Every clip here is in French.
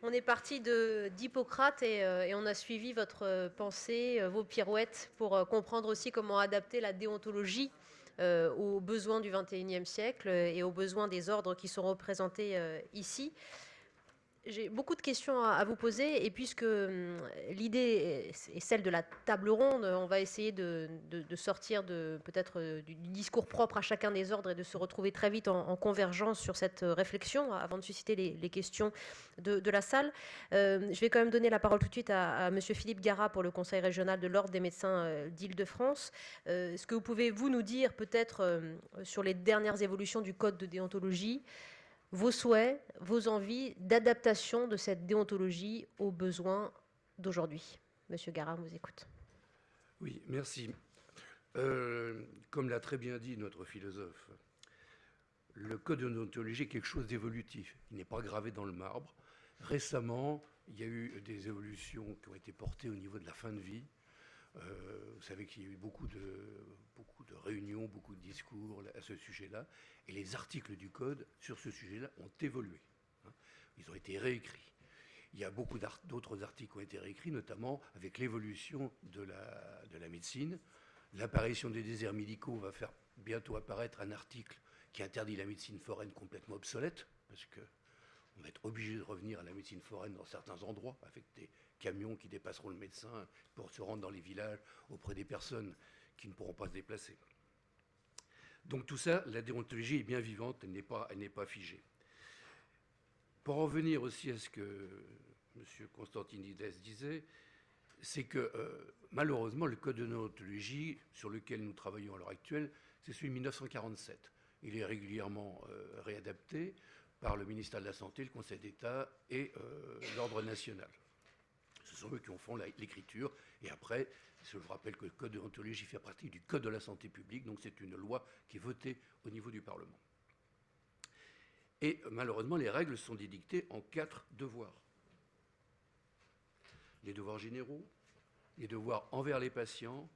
On est parti d'Hippocrate et on a suivi votre pensée, vos pirouettes pour comprendre aussi comment adapter la déontologie aux besoins du XXIe siècle et aux besoins des ordres qui sont représentés ici. J'ai beaucoup de questions à vous poser et puisque l'idée est celle de la table ronde, on va essayer de sortir peut-être du discours propre à chacun des ordres et de se retrouver très vite en convergence sur cette réflexion avant de susciter les questions de la salle. Je vais quand même donner la parole tout de suite à Monsieur Philippe Garat pour le Conseil régional de l'Ordre des médecins d'Île-de-France. Est-ce que vous pouvez nous dire peut-être sur les dernières évolutions du code de déontologie, vos souhaits, vos envies d'adaptation de cette déontologie aux besoins d'aujourd'hui? Monsieur Garat, on vous écoute. Oui, merci. Comme l'a très bien dit notre philosophe, le code de déontologie est quelque chose d'évolutif. Il n'est pas gravé dans le marbre. Récemment, il y a eu des évolutions qui ont été portées au niveau de la fin de vie. Vous savez qu'il y a eu beaucoup de réunions, beaucoup de discours à ce sujet-là. Et les articles du code sur ce sujet-là ont évolué. Ils ont été réécrits. Il y a beaucoup d'autres articles qui ont été réécrits, notamment avec l'évolution de la médecine. L'apparition des déserts médicaux va faire bientôt apparaître un article qui interdit la médecine foraine complètement obsolète, parce qu'on va être obligé de revenir à la médecine foraine dans certains endroits, avec des camions qui dépasseront le médecin pour se rendre dans les villages auprès des personnes qui ne pourront pas se déplacer. Donc tout ça, la déontologie est bien vivante, elle n'est pas figée. Pour en revenir aussi à ce que M. Constantinides disait, c'est que malheureusement, le code de déontologie sur lequel nous travaillons à l'heure actuelle, c'est celui de 1947. Il est régulièrement réadapté par le ministère de la Santé, le Conseil d'État et l'Ordre national. Ce sont eux qui en font l'écriture. Et après, je vous rappelle que le code de déontologie fait partie du code de la santé publique, donc c'est une loi qui est votée au niveau du Parlement. Et malheureusement, les règles sont édictées en 4 devoirs. Les devoirs généraux, les devoirs envers les patients,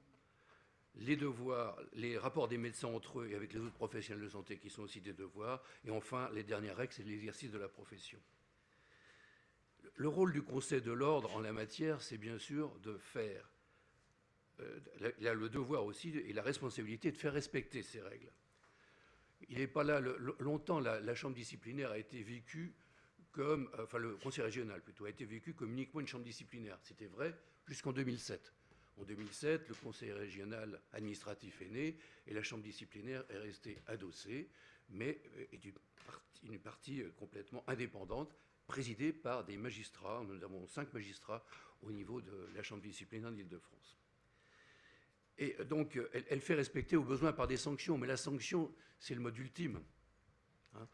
les rapports des médecins entre eux et avec les autres professionnels de santé qui sont aussi des devoirs, et enfin, les dernières règles, c'est l'exercice de la profession. Le rôle du Conseil de l'ordre en la matière, c'est bien sûr de faire, il a le devoir aussi et la responsabilité de faire respecter ces règles. Il n'est pas là, longtemps la chambre disciplinaire a été vécue comme, enfin le conseil régional plutôt, a été vécu comme uniquement une chambre disciplinaire. C'était vrai jusqu'en 2007. En 2007, le conseil régional administratif est né et la chambre disciplinaire est restée adossée, mais est une partie complètement indépendante, présidée par des magistrats. Nous avons 5 magistrats au niveau de la chambre disciplinaire d'Île-de-France. Et donc, elle fait respecter aux besoins par des sanctions, mais la sanction, c'est le mode ultime. Hein.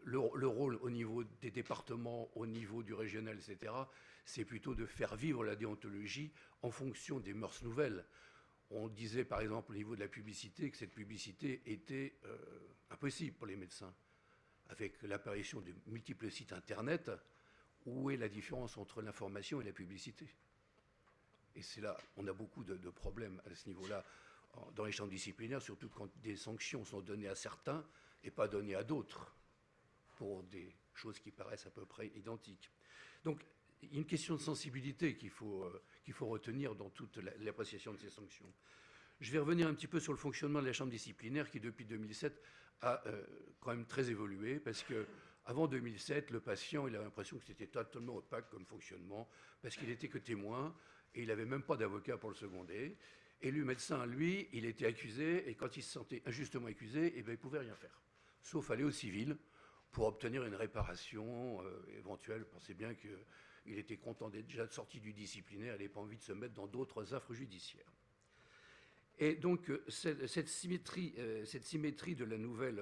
Le rôle au niveau des départements, au niveau du régional, etc., c'est plutôt de faire vivre la déontologie en fonction des mœurs nouvelles. On disait par exemple au niveau de la publicité que cette publicité était impossible pour les médecins. Avec l'apparition de multiples sites Internet, où est la différence entre l'information et la publicité? Et c'est là, on a beaucoup de problèmes à ce niveau-là dans les chambres disciplinaires, surtout quand des sanctions sont données à certains et pas données à d'autres, pour des choses qui paraissent à peu près identiques. Donc, il y a une question de sensibilité qu'il faut retenir dans toute l'appréciation de ces sanctions. Je vais revenir un petit peu sur le fonctionnement de la chambre disciplinaire qui, depuis 2007, a quand même très évolué, parce que avant 2007, le patient, il avait l'impression que c'était totalement opaque comme fonctionnement, parce qu'il n'était que témoin, et il n'avait même pas d'avocat pour le seconder. Et le médecin, lui, il était accusé, et quand il se sentait injustement accusé, eh bien, il ne pouvait rien faire, sauf aller au civil pour obtenir une réparation éventuelle. Pensez bien qu'il était content d'être déjà sorti du disciplinaire, il n'avait pas envie de se mettre dans d'autres affres judiciaires. Et donc, cette symétrie de la nouvelle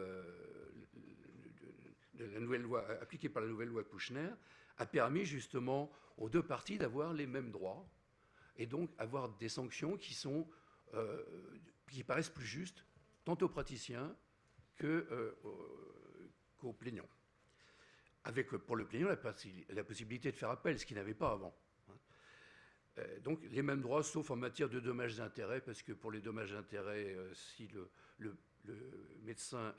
loi, appliquée par la nouvelle loi Kouchner, a permis justement aux deux parties d'avoir les mêmes droits et donc avoir des sanctions qui paraissent plus justes, tant aux praticiens qu'aux plaignants. Avec, pour le plaignant, la possibilité de faire appel, ce qu'il n'avait pas avant. Donc les mêmes droits, sauf en matière de dommages d'intérêt, parce que pour les dommages d'intérêt, si le médecin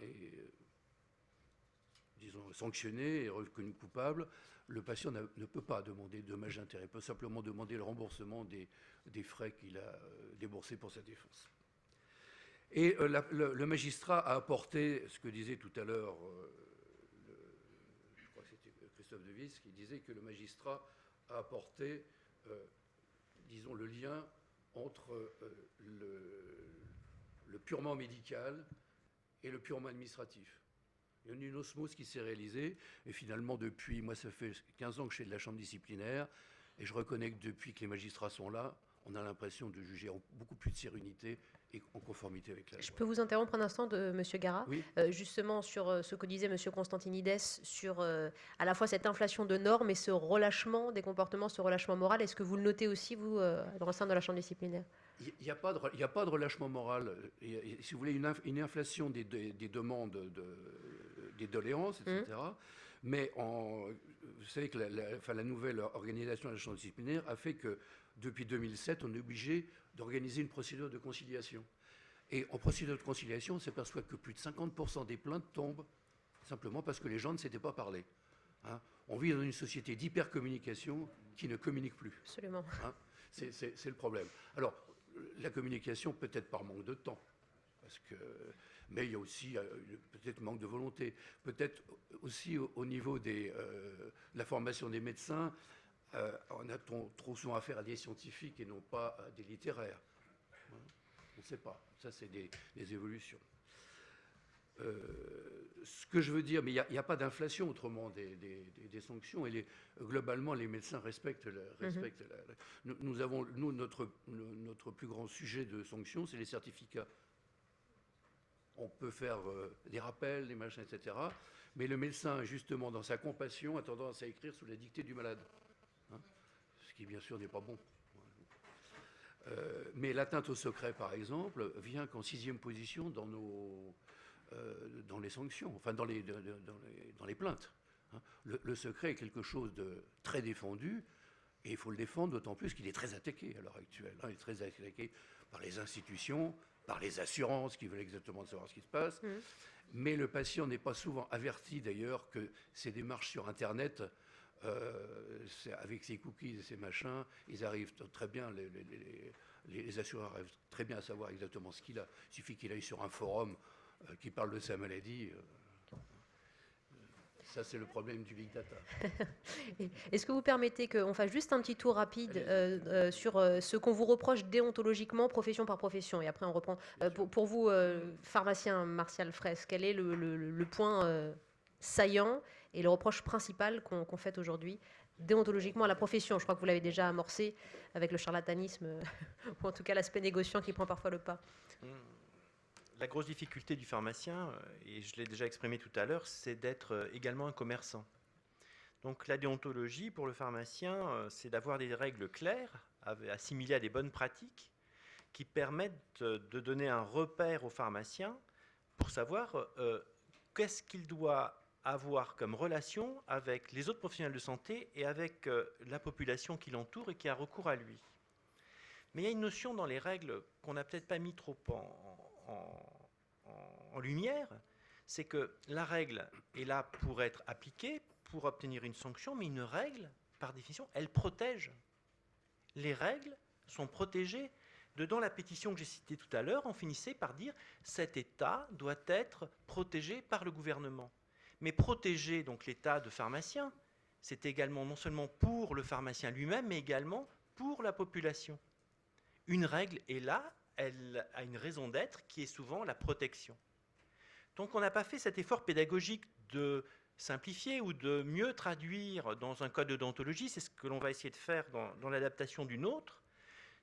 disons, sanctionné et reconnu coupable, le patient ne peut pas demander dommage d'intérêt. Il peut simplement demander le remboursement des frais qu'il a déboursés pour sa défense. Et le magistrat a apporté ce que disait tout à l'heure, je crois que c'était Christophe Devis, qui disait que le magistrat a apporté, disons, le lien entre le purement médical et le purement administratif. Il y a une osmose qui s'est réalisée, et finalement, depuis, moi, ça fait 15 ans que je suis de la chambre disciplinaire, et je reconnais que depuis que les magistrats sont là, on a l'impression de juger en beaucoup plus de sérénité et en conformité avec la loi. Je peux vous interrompre un instant, Monsieur Gara, Oui. justement sur ce que disait Monsieur Constantinides, sur à la fois cette inflation de normes et ce relâchement des comportements, ce relâchement moral. Est-ce que vous le notez aussi, vous, dans le sein de la chambre disciplinaire? Il n'y a pas de relâchement moral. Si vous voulez, une inflation des demandes, des doléances, etc. Mais vous savez que la nouvelle organisation de la chambre disciplinaire a fait que depuis 2007, on est obligé d'organiser une procédure de conciliation. Et en procédure de conciliation, on s'aperçoit que plus de 50% des plaintes tombent simplement parce que les gens ne s'étaient pas parlé. Hein. On vit dans une société d'hypercommunication qui ne communique plus. Absolument. Hein. C'est le problème. Alors, la communication, peut-être par manque de temps, mais il y a aussi peut-être manque de volonté, peut-être aussi au niveau de la formation des médecins, on a trop souvent affaire à des scientifiques et non pas à des littéraires. On ne sait pas. Ça, c'est des évolutions. Ce que je veux dire, mais il n'y a pas d'inflation autrement des sanctions. Et globalement, les médecins respectent notre plus grand sujet de sanctions, c'est les certificats. On peut faire des rappels, des machins, etc. Mais le médecin, justement, dans sa compassion, a tendance à écrire sous la dictée du malade. Hein, ce qui, bien sûr, n'est pas bon. Mais l'atteinte au secret, par exemple, vient qu'en 6e position dans les sanctions, enfin dans les plaintes. Hein. Le secret est quelque chose de très défendu, et il faut le défendre d'autant plus qu'il est très attaqué à l'heure actuelle. Hein. Il est très attaqué par les institutions, par les assurances qui veulent exactement savoir ce qui se passe. Mais le patient n'est pas souvent averti d'ailleurs que ces démarches sur Internet, avec ces cookies et ces machins, ils arrivent très bien, les assureurs arrivent très bien à savoir exactement ce qu'il a. Il suffit qu'il aille sur un forum qui parle de sa maladie. Ça, c'est le problème du big data. Est-ce que vous permettez qu'on fasse juste un petit tour rapide sur ce qu'on vous reproche déontologiquement, profession par profession, et après on reprend. Pour vous, pharmacien Martial Fraisse, quel est le point saillant et le reproche principal qu'on fait aujourd'hui déontologiquement à la profession? Je crois que vous l'avez déjà amorcé avec le charlatanisme, ou en tout cas l'aspect négociant qui prend parfois le pas. La grosse difficulté du pharmacien, et je l'ai déjà exprimé tout à l'heure, c'est d'être également un commerçant. Donc la déontologie pour le pharmacien, c'est d'avoir des règles claires, assimilées à des bonnes pratiques, qui permettent de donner un repère au pharmacien pour savoir qu'est-ce qu'il doit avoir comme relation avec les autres professionnels de santé et avec la population qui l'entoure et qui a recours à lui. Mais il y a une notion dans les règles qu'on n'a peut-être pas mis trop en lumière, c'est que la règle est là pour être appliquée, pour obtenir une sanction, mais une règle, par définition, elle protège. Les règles sont protégées. Dans la pétition que j'ai citée tout à l'heure, on finissait par dire « cet État doit être protégé par le gouvernement ». Mais protéger donc l'État de pharmacien, c'est également non seulement pour le pharmacien lui-même, mais également pour la population. Une règle est là, elle a une raison d'être qui est souvent la protection. Donc on n'a pas fait cet effort pédagogique de simplifier ou de mieux traduire dans un code de déontologie, c'est ce que l'on va essayer de faire dans l'adaptation d'une autre,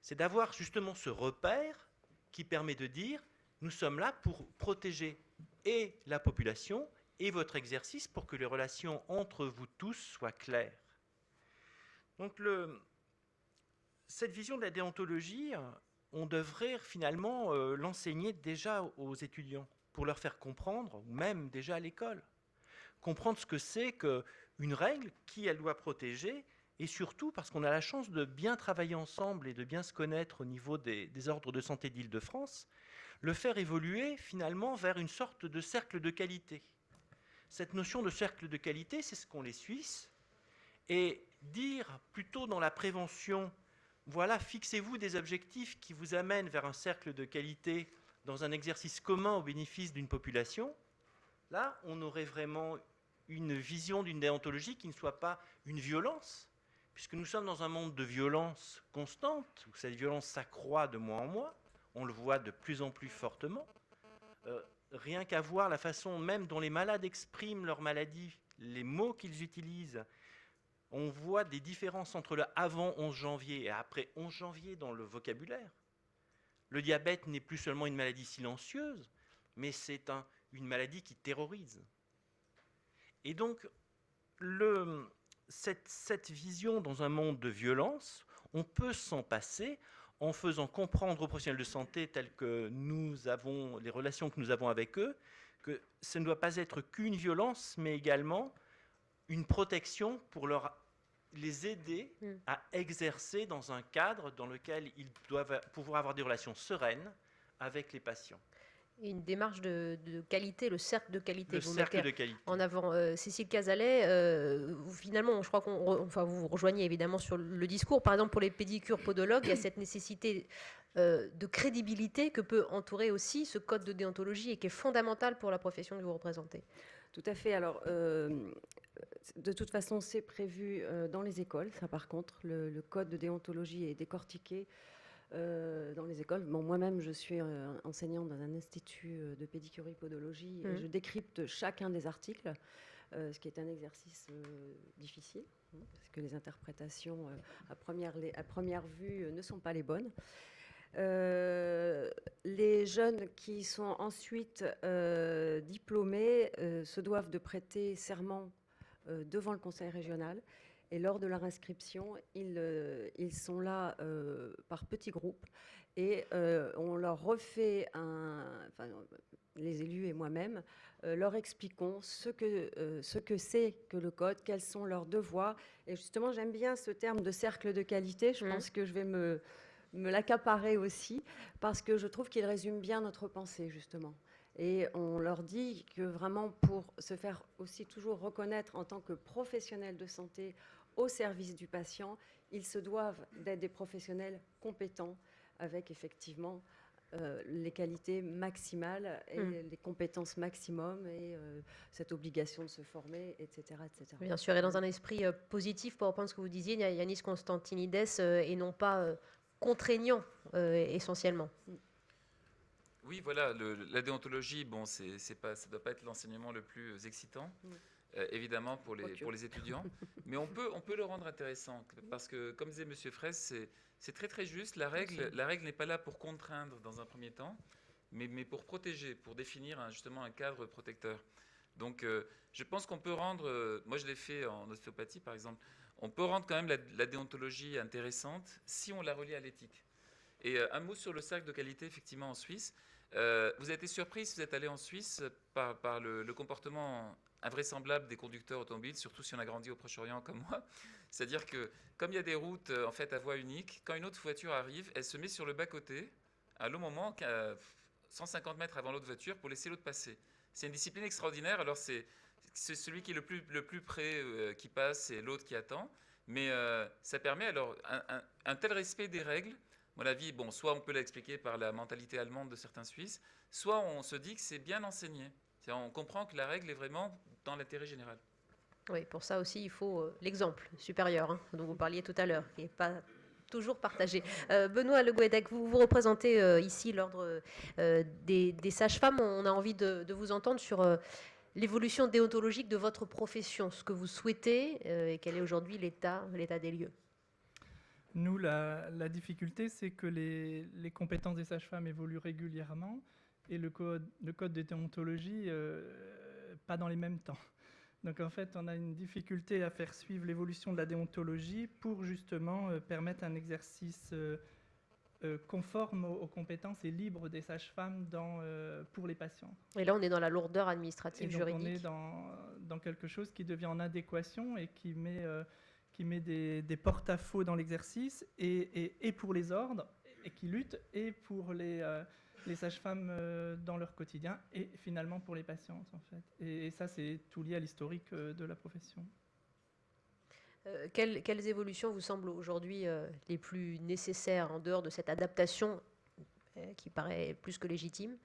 c'est d'avoir justement ce repère qui permet de dire nous sommes là pour protéger et la population et votre exercice pour que les relations entre vous tous soient claires. Donc cette vision de la déontologie, on devrait finalement l'enseigner déjà aux étudiants pour leur faire comprendre, ou même déjà à l'école, comprendre ce que c'est qu'une règle, qui elle doit protéger, et surtout parce qu'on a la chance de bien travailler ensemble et de bien se connaître au niveau des ordres de santé d'Île-de-France, le faire évoluer finalement vers une sorte de cercle de qualité. cette notion de cercle de qualité, c'est ce qu'ont les Suisses, et dire plutôt dans la prévention, voilà, fixez-vous des objectifs qui vous amènent vers un cercle de qualité dans un exercice commun au bénéfice d'une population, là, on aurait vraiment une vision d'une déontologie qui ne soit pas une violence, puisque nous sommes dans un monde de violence constante, où cette violence s'accroît de mois en mois, on le voit de plus en plus fortement. Rien qu'à voir la façon même dont les malades expriment leur maladie, les mots qu'ils utilisent, on voit des différences entre le avant 11 janvier et après 11 janvier dans le vocabulaire. Le diabète n'est plus seulement une maladie silencieuse, mais c'est une maladie qui terrorise. Et donc, cette vision dans un monde de violence, on peut s'en passer en faisant comprendre aux professionnels de santé tels que nous avons, les relations que nous avons avec eux, que ce ne doit pas être qu'une violence, mais également une protection pour les aider à exercer dans un cadre dans lequel ils doivent pouvoir avoir des relations sereines avec les patients. Et une démarche de qualité, le cercle de qualité. Le cercle de qualité. En avant, Cécile Cazalet, finalement, je crois vous rejoignez évidemment sur le discours. Par exemple, pour les pédicures podologues, il y a cette nécessité de crédibilité que peut entourer aussi ce code de déontologie et qui est fondamental pour la profession que vous représentez. Tout à fait. Alors, de toute façon, c'est prévu dans les écoles. Ça, par contre, le code de déontologie est décortiqué dans les écoles. Bon, moi-même, je suis enseignante dans un institut de pédicurie podologie et je décrypte chacun des articles, ce qui est un exercice difficile, parce que les interprétations à première vue ne sont pas les bonnes. Les jeunes qui sont ensuite diplômés se doivent de prêter serment devant le conseil régional. Et lors de leur inscription, ils sont là par petits groupes et on leur refait les élus et moi-même, leur expliquons ce que c'est que le code, quels sont leurs devoirs. Et justement, j'aime bien ce terme de cercle de qualité. Je pense que je vais me l'accaparer aussi parce que je trouve qu'il résume bien notre pensée, justement. Et on leur dit que vraiment pour se faire aussi toujours reconnaître en tant que professionnels de santé au service du patient, ils se doivent d'être des professionnels compétents avec effectivement les qualités maximales et les compétences maximum et cette obligation de se former, etc., etc. Bien sûr, et dans un esprit positif, pour reprendre ce que vous disiez, Yanis Constantinides, et non pas contraignant essentiellement. Oui, voilà, la déontologie, bon, ça ne doit pas être l'enseignement le plus excitant, évidemment, pour les étudiants, mais on peut le rendre intéressant, parce que, comme disait M. Fraisse, c'est très très juste, la règle n'est pas là pour contraindre dans un premier temps, mais pour protéger, pour définir justement un cadre protecteur. Donc, je pense qu'on peut rendre, moi je l'ai fait en ostéopathie par exemple, on peut rendre quand même la déontologie intéressante si on la relie à l'éthique. Et un mot sur le cercle de qualité, effectivement, en Suisse. Vous avez été surpris, si vous êtes allé en Suisse, par le comportement invraisemblable des conducteurs automobiles, surtout si on a grandi au Proche-Orient comme moi. C'est-à-dire que, comme il y a des routes en fait, à voie unique, quand une autre voiture arrive, elle se met sur le bas-côté, à l'au moment, 150 mètres avant l'autre voiture, pour laisser l'autre passer. C'est une discipline extraordinaire. Alors, c'est celui qui est le plus près qui passe et l'autre qui attend. Mais ça permet alors un tel respect des règles. À mon avis, bon, soit on peut l'expliquer par la mentalité allemande de certains Suisses, soit on se dit que c'est bien enseigné. On comprend que la règle est vraiment dans l'intérêt général. Oui, pour ça aussi, il faut l'exemple supérieur dont vous parliez tout à l'heure, qui n'est pas toujours partagé. Benoît Le Gouëdec, vous représentez ici l'ordre des sages-femmes. On a envie de vous entendre sur l'évolution déontologique de votre profession, ce que vous souhaitez et quel est aujourd'hui l'état des lieux. Nous, la difficulté, c'est que les compétences des sages-femmes évoluent régulièrement et le code de déontologie, pas dans les mêmes temps. Donc en fait, on a une difficulté à faire suivre l'évolution de la déontologie pour justement permettre un exercice conforme aux compétences et libre des sages-femmes pour les patients. Et là, on est dans la lourdeur administrative, juridique. On est dans quelque chose qui devient en adéquation et qui met des porte-à-faux dans l'exercice et pour les ordres et qui lutte et pour les les sages-femmes dans leur quotidien et finalement pour les patientes, en fait. Et ça, c'est tout lié à l'historique de la profession. Quelles évolutions vous semblent aujourd'hui les plus nécessaires en dehors de cette adaptation qui paraît plus que légitime?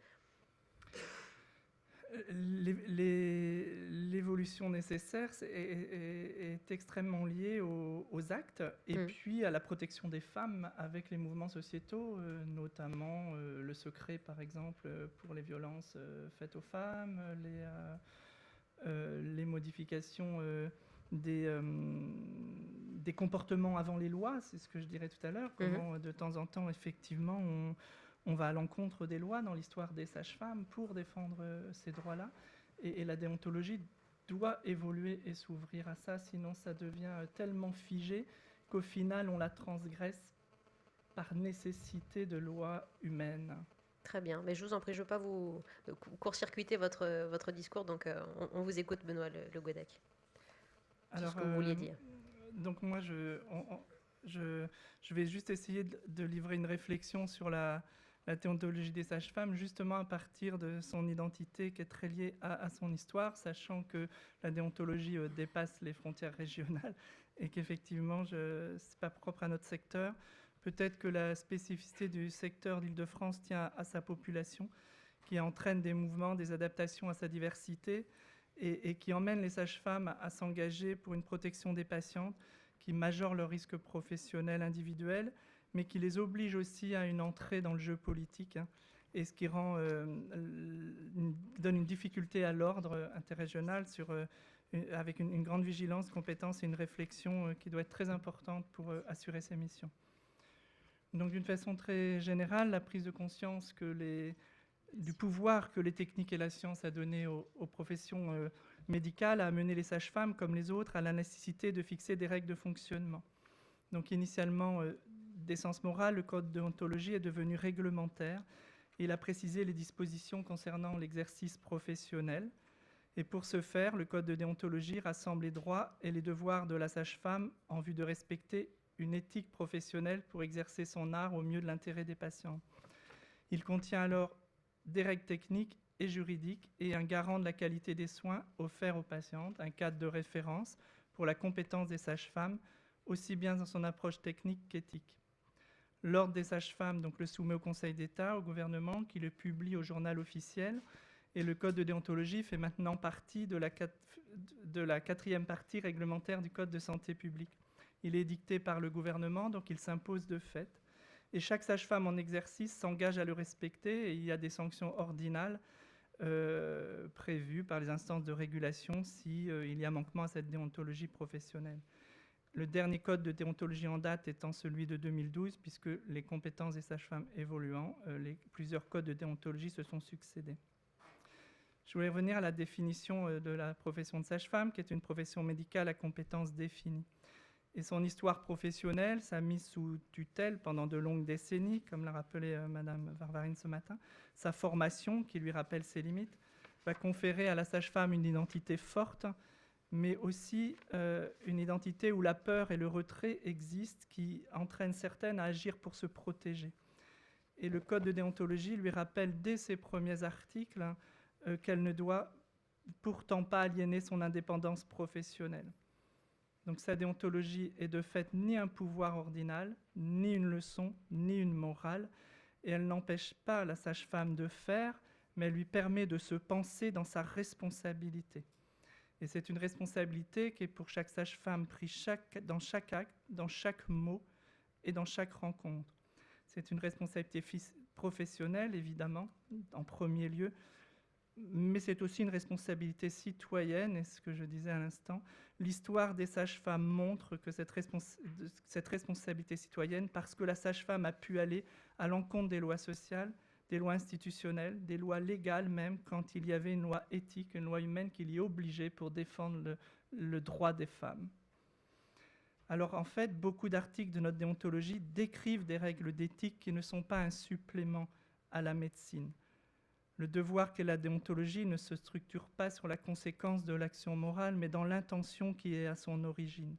L'évolution nécessaire est extrêmement liée aux actes et puis à la protection des femmes avec les mouvements sociétaux, notamment le secret, par exemple, pour les violences faites aux femmes, les modifications des comportements avant les lois, c'est ce que je dirais tout à l'heure, comment de temps en temps, effectivement, on va à l'encontre des lois dans l'histoire des sages-femmes pour défendre ces droits-là. Et la déontologie doit évoluer et s'ouvrir à ça, sinon ça devient tellement figé qu'au final, on la transgresse par nécessité de lois humaines. Très bien, mais je vous en prie, je ne veux pas vous court-circuiter votre discours, donc on vous écoute, Benoît Le Goddec. Alors, ce que vous vouliez dire. Donc moi, je vais juste essayer de livrer une réflexion sur la déontologie des sages-femmes, justement à partir de son identité qui est très liée à son histoire, sachant que la déontologie dépasse les frontières régionales et qu'effectivement, ce n'est pas propre à notre secteur. Peut-être que la spécificité du secteur d'Île-de-France tient à sa population, qui entraîne des mouvements, des adaptations à sa diversité et qui emmène les sages-femmes à s'engager pour une protection des patientes, qui majore leur risque professionnel individuel, mais qui les oblige aussi à une entrée dans le jeu politique, et ce qui donne une difficulté à l'ordre interrégional avec une grande vigilance, compétence et une réflexion qui doit être très importante pour assurer ces missions. Donc d'une façon très générale, la prise de conscience du pouvoir que les techniques et la science a donné aux professions médicales a amené les sages-femmes, comme les autres, à la nécessité de fixer des règles de fonctionnement. Donc initialement d'essence morale, le code de déontologie est devenu réglementaire. Il a précisé les dispositions concernant l'exercice professionnel. Et pour ce faire, le code de déontologie rassemble les droits et les devoirs de la sage-femme en vue de respecter une éthique professionnelle pour exercer son art au mieux de l'intérêt des patients. Il contient alors des règles techniques et juridiques et un garant de la qualité des soins offerts aux patientes, un cadre de référence pour la compétence des sages-femmes, aussi bien dans son approche technique qu'éthique. L'Ordre des sages-femmes donc, le soumet au Conseil d'État, au gouvernement, qui le publie au journal officiel, et le code de déontologie fait maintenant partie de la quatrième partie réglementaire du code de santé publique. Il est dicté par le gouvernement, donc il s'impose de fait. Et chaque sage-femme en exercice s'engage à le respecter, et il y a des sanctions ordinales prévues par les instances de régulation s'il y a manquement à cette déontologie professionnelle. Le dernier code de déontologie en date étant celui de 2012, puisque les compétences des sages-femmes évoluant, plusieurs codes de déontologie se sont succédés. Je voulais revenir à la définition de la profession de sage-femme, qui est une profession médicale à compétences définies. Et son histoire professionnelle, sa mise sous tutelle pendant de longues décennies, comme l'a rappelé Madame Varvarine ce matin, sa formation, qui lui rappelle ses limites, va conférer à la sage-femme une identité forte, mais aussi une identité où la peur et le retrait existent, qui entraînent certaines à agir pour se protéger. Et le code de déontologie lui rappelle dès ses premiers articles qu'elle ne doit pourtant pas aliéner son indépendance professionnelle. Donc sa déontologie est de fait ni un pouvoir ordinal, ni une leçon, ni une morale, et elle n'empêche pas la sage-femme de faire, mais elle lui permet de se penser dans sa responsabilité. Et c'est une responsabilité qui est pour chaque sage-femme prise dans chaque acte, dans chaque mot et dans chaque rencontre. C'est une responsabilité professionnelle, évidemment, en premier lieu, mais c'est aussi une responsabilité citoyenne, et ce que je disais à l'instant, l'histoire des sages-femmes montre que cette responsabilité citoyenne, parce que la sage-femme a pu aller à l'encontre des lois sociales, des lois institutionnelles, des lois légales même, quand il y avait une loi éthique, une loi humaine qui l'y obligeait pour défendre le droit des femmes. Alors en fait, beaucoup d'articles de notre déontologie décrivent des règles d'éthique qui ne sont pas un supplément à la médecine. Le devoir qu'est la déontologie ne se structure pas sur la conséquence de l'action morale, mais dans l'intention qui est à son origine.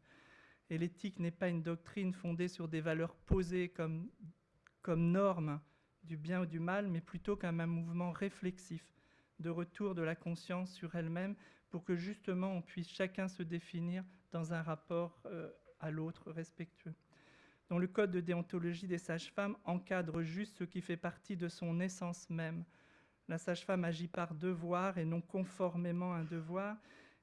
Et l'éthique n'est pas une doctrine fondée sur des valeurs posées comme normes, du bien ou du mal, mais plutôt comme un mouvement réflexif, de retour de la conscience sur elle-même, pour que justement on puisse chacun se définir dans un rapport à l'autre respectueux. Donc le code de déontologie des sages-femmes encadre juste ce qui fait partie de son essence même. La sage-femme agit par devoir et non conformément à un devoir,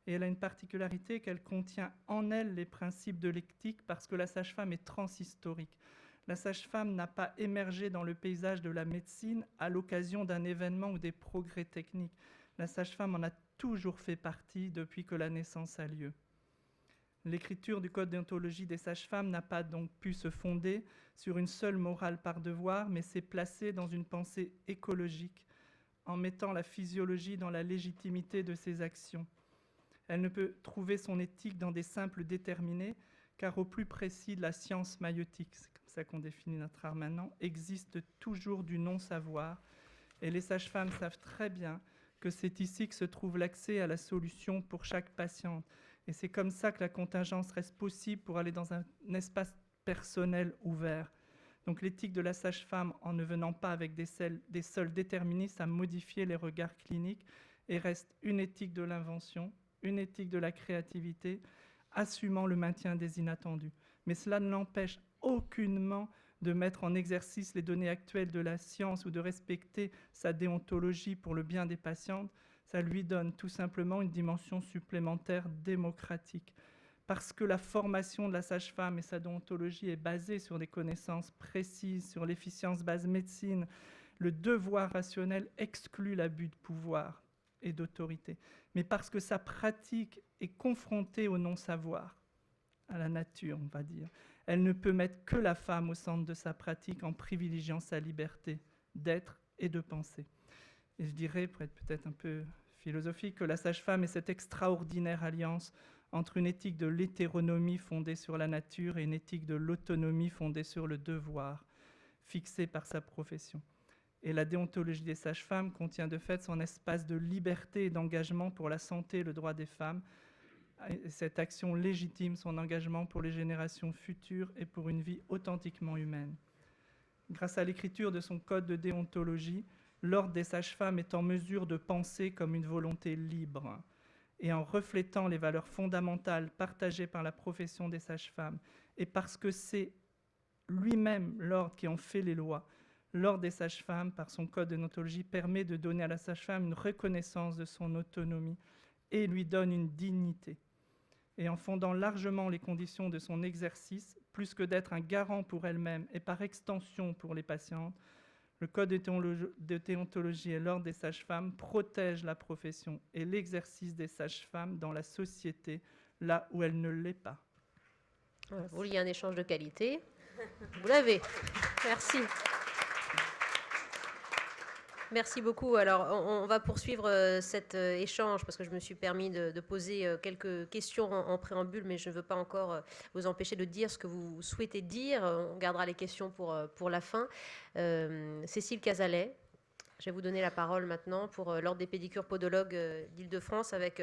et elle a une particularité qu'elle contient en elle les principes de l'éthique parce que la sage-femme est transhistorique. La sage-femme n'a pas émergé dans le paysage de la médecine à l'occasion d'un événement ou des progrès techniques. La sage-femme en a toujours fait partie depuis que la naissance a lieu. L'écriture du code déontologie des sages-femmes n'a pas donc pu se fonder sur une seule morale par devoir, mais s'est placée dans une pensée écologique, en mettant la physiologie dans la légitimité de ses actions. Elle ne peut trouver son éthique dans des simples déterminés, car au plus précis de la science maïeutique, c'est comme ça qu'on définit notre art maintenant, existe toujours du non-savoir, et les sages-femmes savent très bien que c'est ici que se trouve l'accès à la solution pour chaque patiente. Et c'est comme ça que la contingence reste possible pour aller dans un espace personnel ouvert. Donc l'éthique de la sage-femme, en ne venant pas avec des seuls déterministes à modifier les regards cliniques, et reste une éthique de l'invention, une éthique de la créativité, assumant le maintien des inattendus. Mais cela ne l'empêche aucunement de mettre en exercice les données actuelles de la science ou de respecter sa déontologie pour le bien des patientes. Ça lui donne tout simplement une dimension supplémentaire démocratique. Parce que la formation de la sage-femme et sa déontologie est basée sur des connaissances précises, sur l'efficience base médecine, le devoir rationnel exclut l'abus de pouvoir et d'autorité. Mais parce que sa pratique est confrontée au non-savoir, à la nature, on va dire, elle ne peut mettre que la femme au centre de sa pratique en privilégiant sa liberté d'être et de penser. Et je dirais, pour être peut-être un peu philosophique, que la sage-femme est cette extraordinaire alliance entre une éthique de l'hétéronomie fondée sur la nature et une éthique de l'autonomie fondée sur le devoir, fixée par sa profession. Et la déontologie des sages-femmes contient de fait son espace de liberté et d'engagement pour la santé et le droit des femmes. Et cette action légitime son engagement pour les générations futures et pour une vie authentiquement humaine. Grâce à l'écriture de son code de déontologie, l'ordre des sages-femmes est en mesure de penser comme une volonté libre. Et en reflétant les valeurs fondamentales partagées par la profession des sages-femmes, et parce que c'est lui-même l'ordre qui en fait les lois, l'ordre des sages-femmes, par son code de déontologie, permet de donner à la sage-femme une reconnaissance de son autonomie et lui donne une dignité. Et en fondant largement les conditions de son exercice, plus que d'être un garant pour elle-même et par extension pour les patientes, le code de déontologie et l'ordre des sages-femmes protègent la profession et l'exercice des sages-femmes dans la société, là où elle ne l'est pas. Voilà, vous vouliez un échange de qualité. Vous l'avez. Merci. Merci beaucoup. Alors, on va poursuivre cet échange parce que je me suis permis de poser quelques questions en préambule, mais je ne veux pas encore vous empêcher de dire ce que vous souhaitez dire. On gardera les questions pour la fin. Cécile Cazalet, je vais vous donner la parole maintenant pour l'Ordre des pédicures podologues d'Île-de-France avec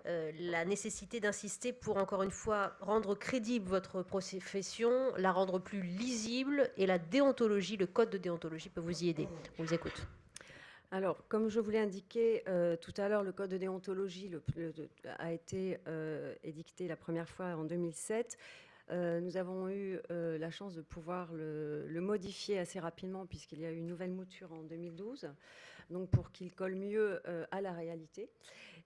la nécessité d'insister pour, encore une fois, rendre crédible votre profession, la rendre plus lisible, et la déontologie, le code de déontologie peut vous y aider. On vous écoute. Alors, comme je vous l'ai indiqué tout à l'heure, le code de déontologie a été édicté la première fois en 2007. Nous avons eu la chance de pouvoir le modifier assez rapidement puisqu'il y a eu une nouvelle mouture en 2012, donc pour qu'il colle mieux à la réalité.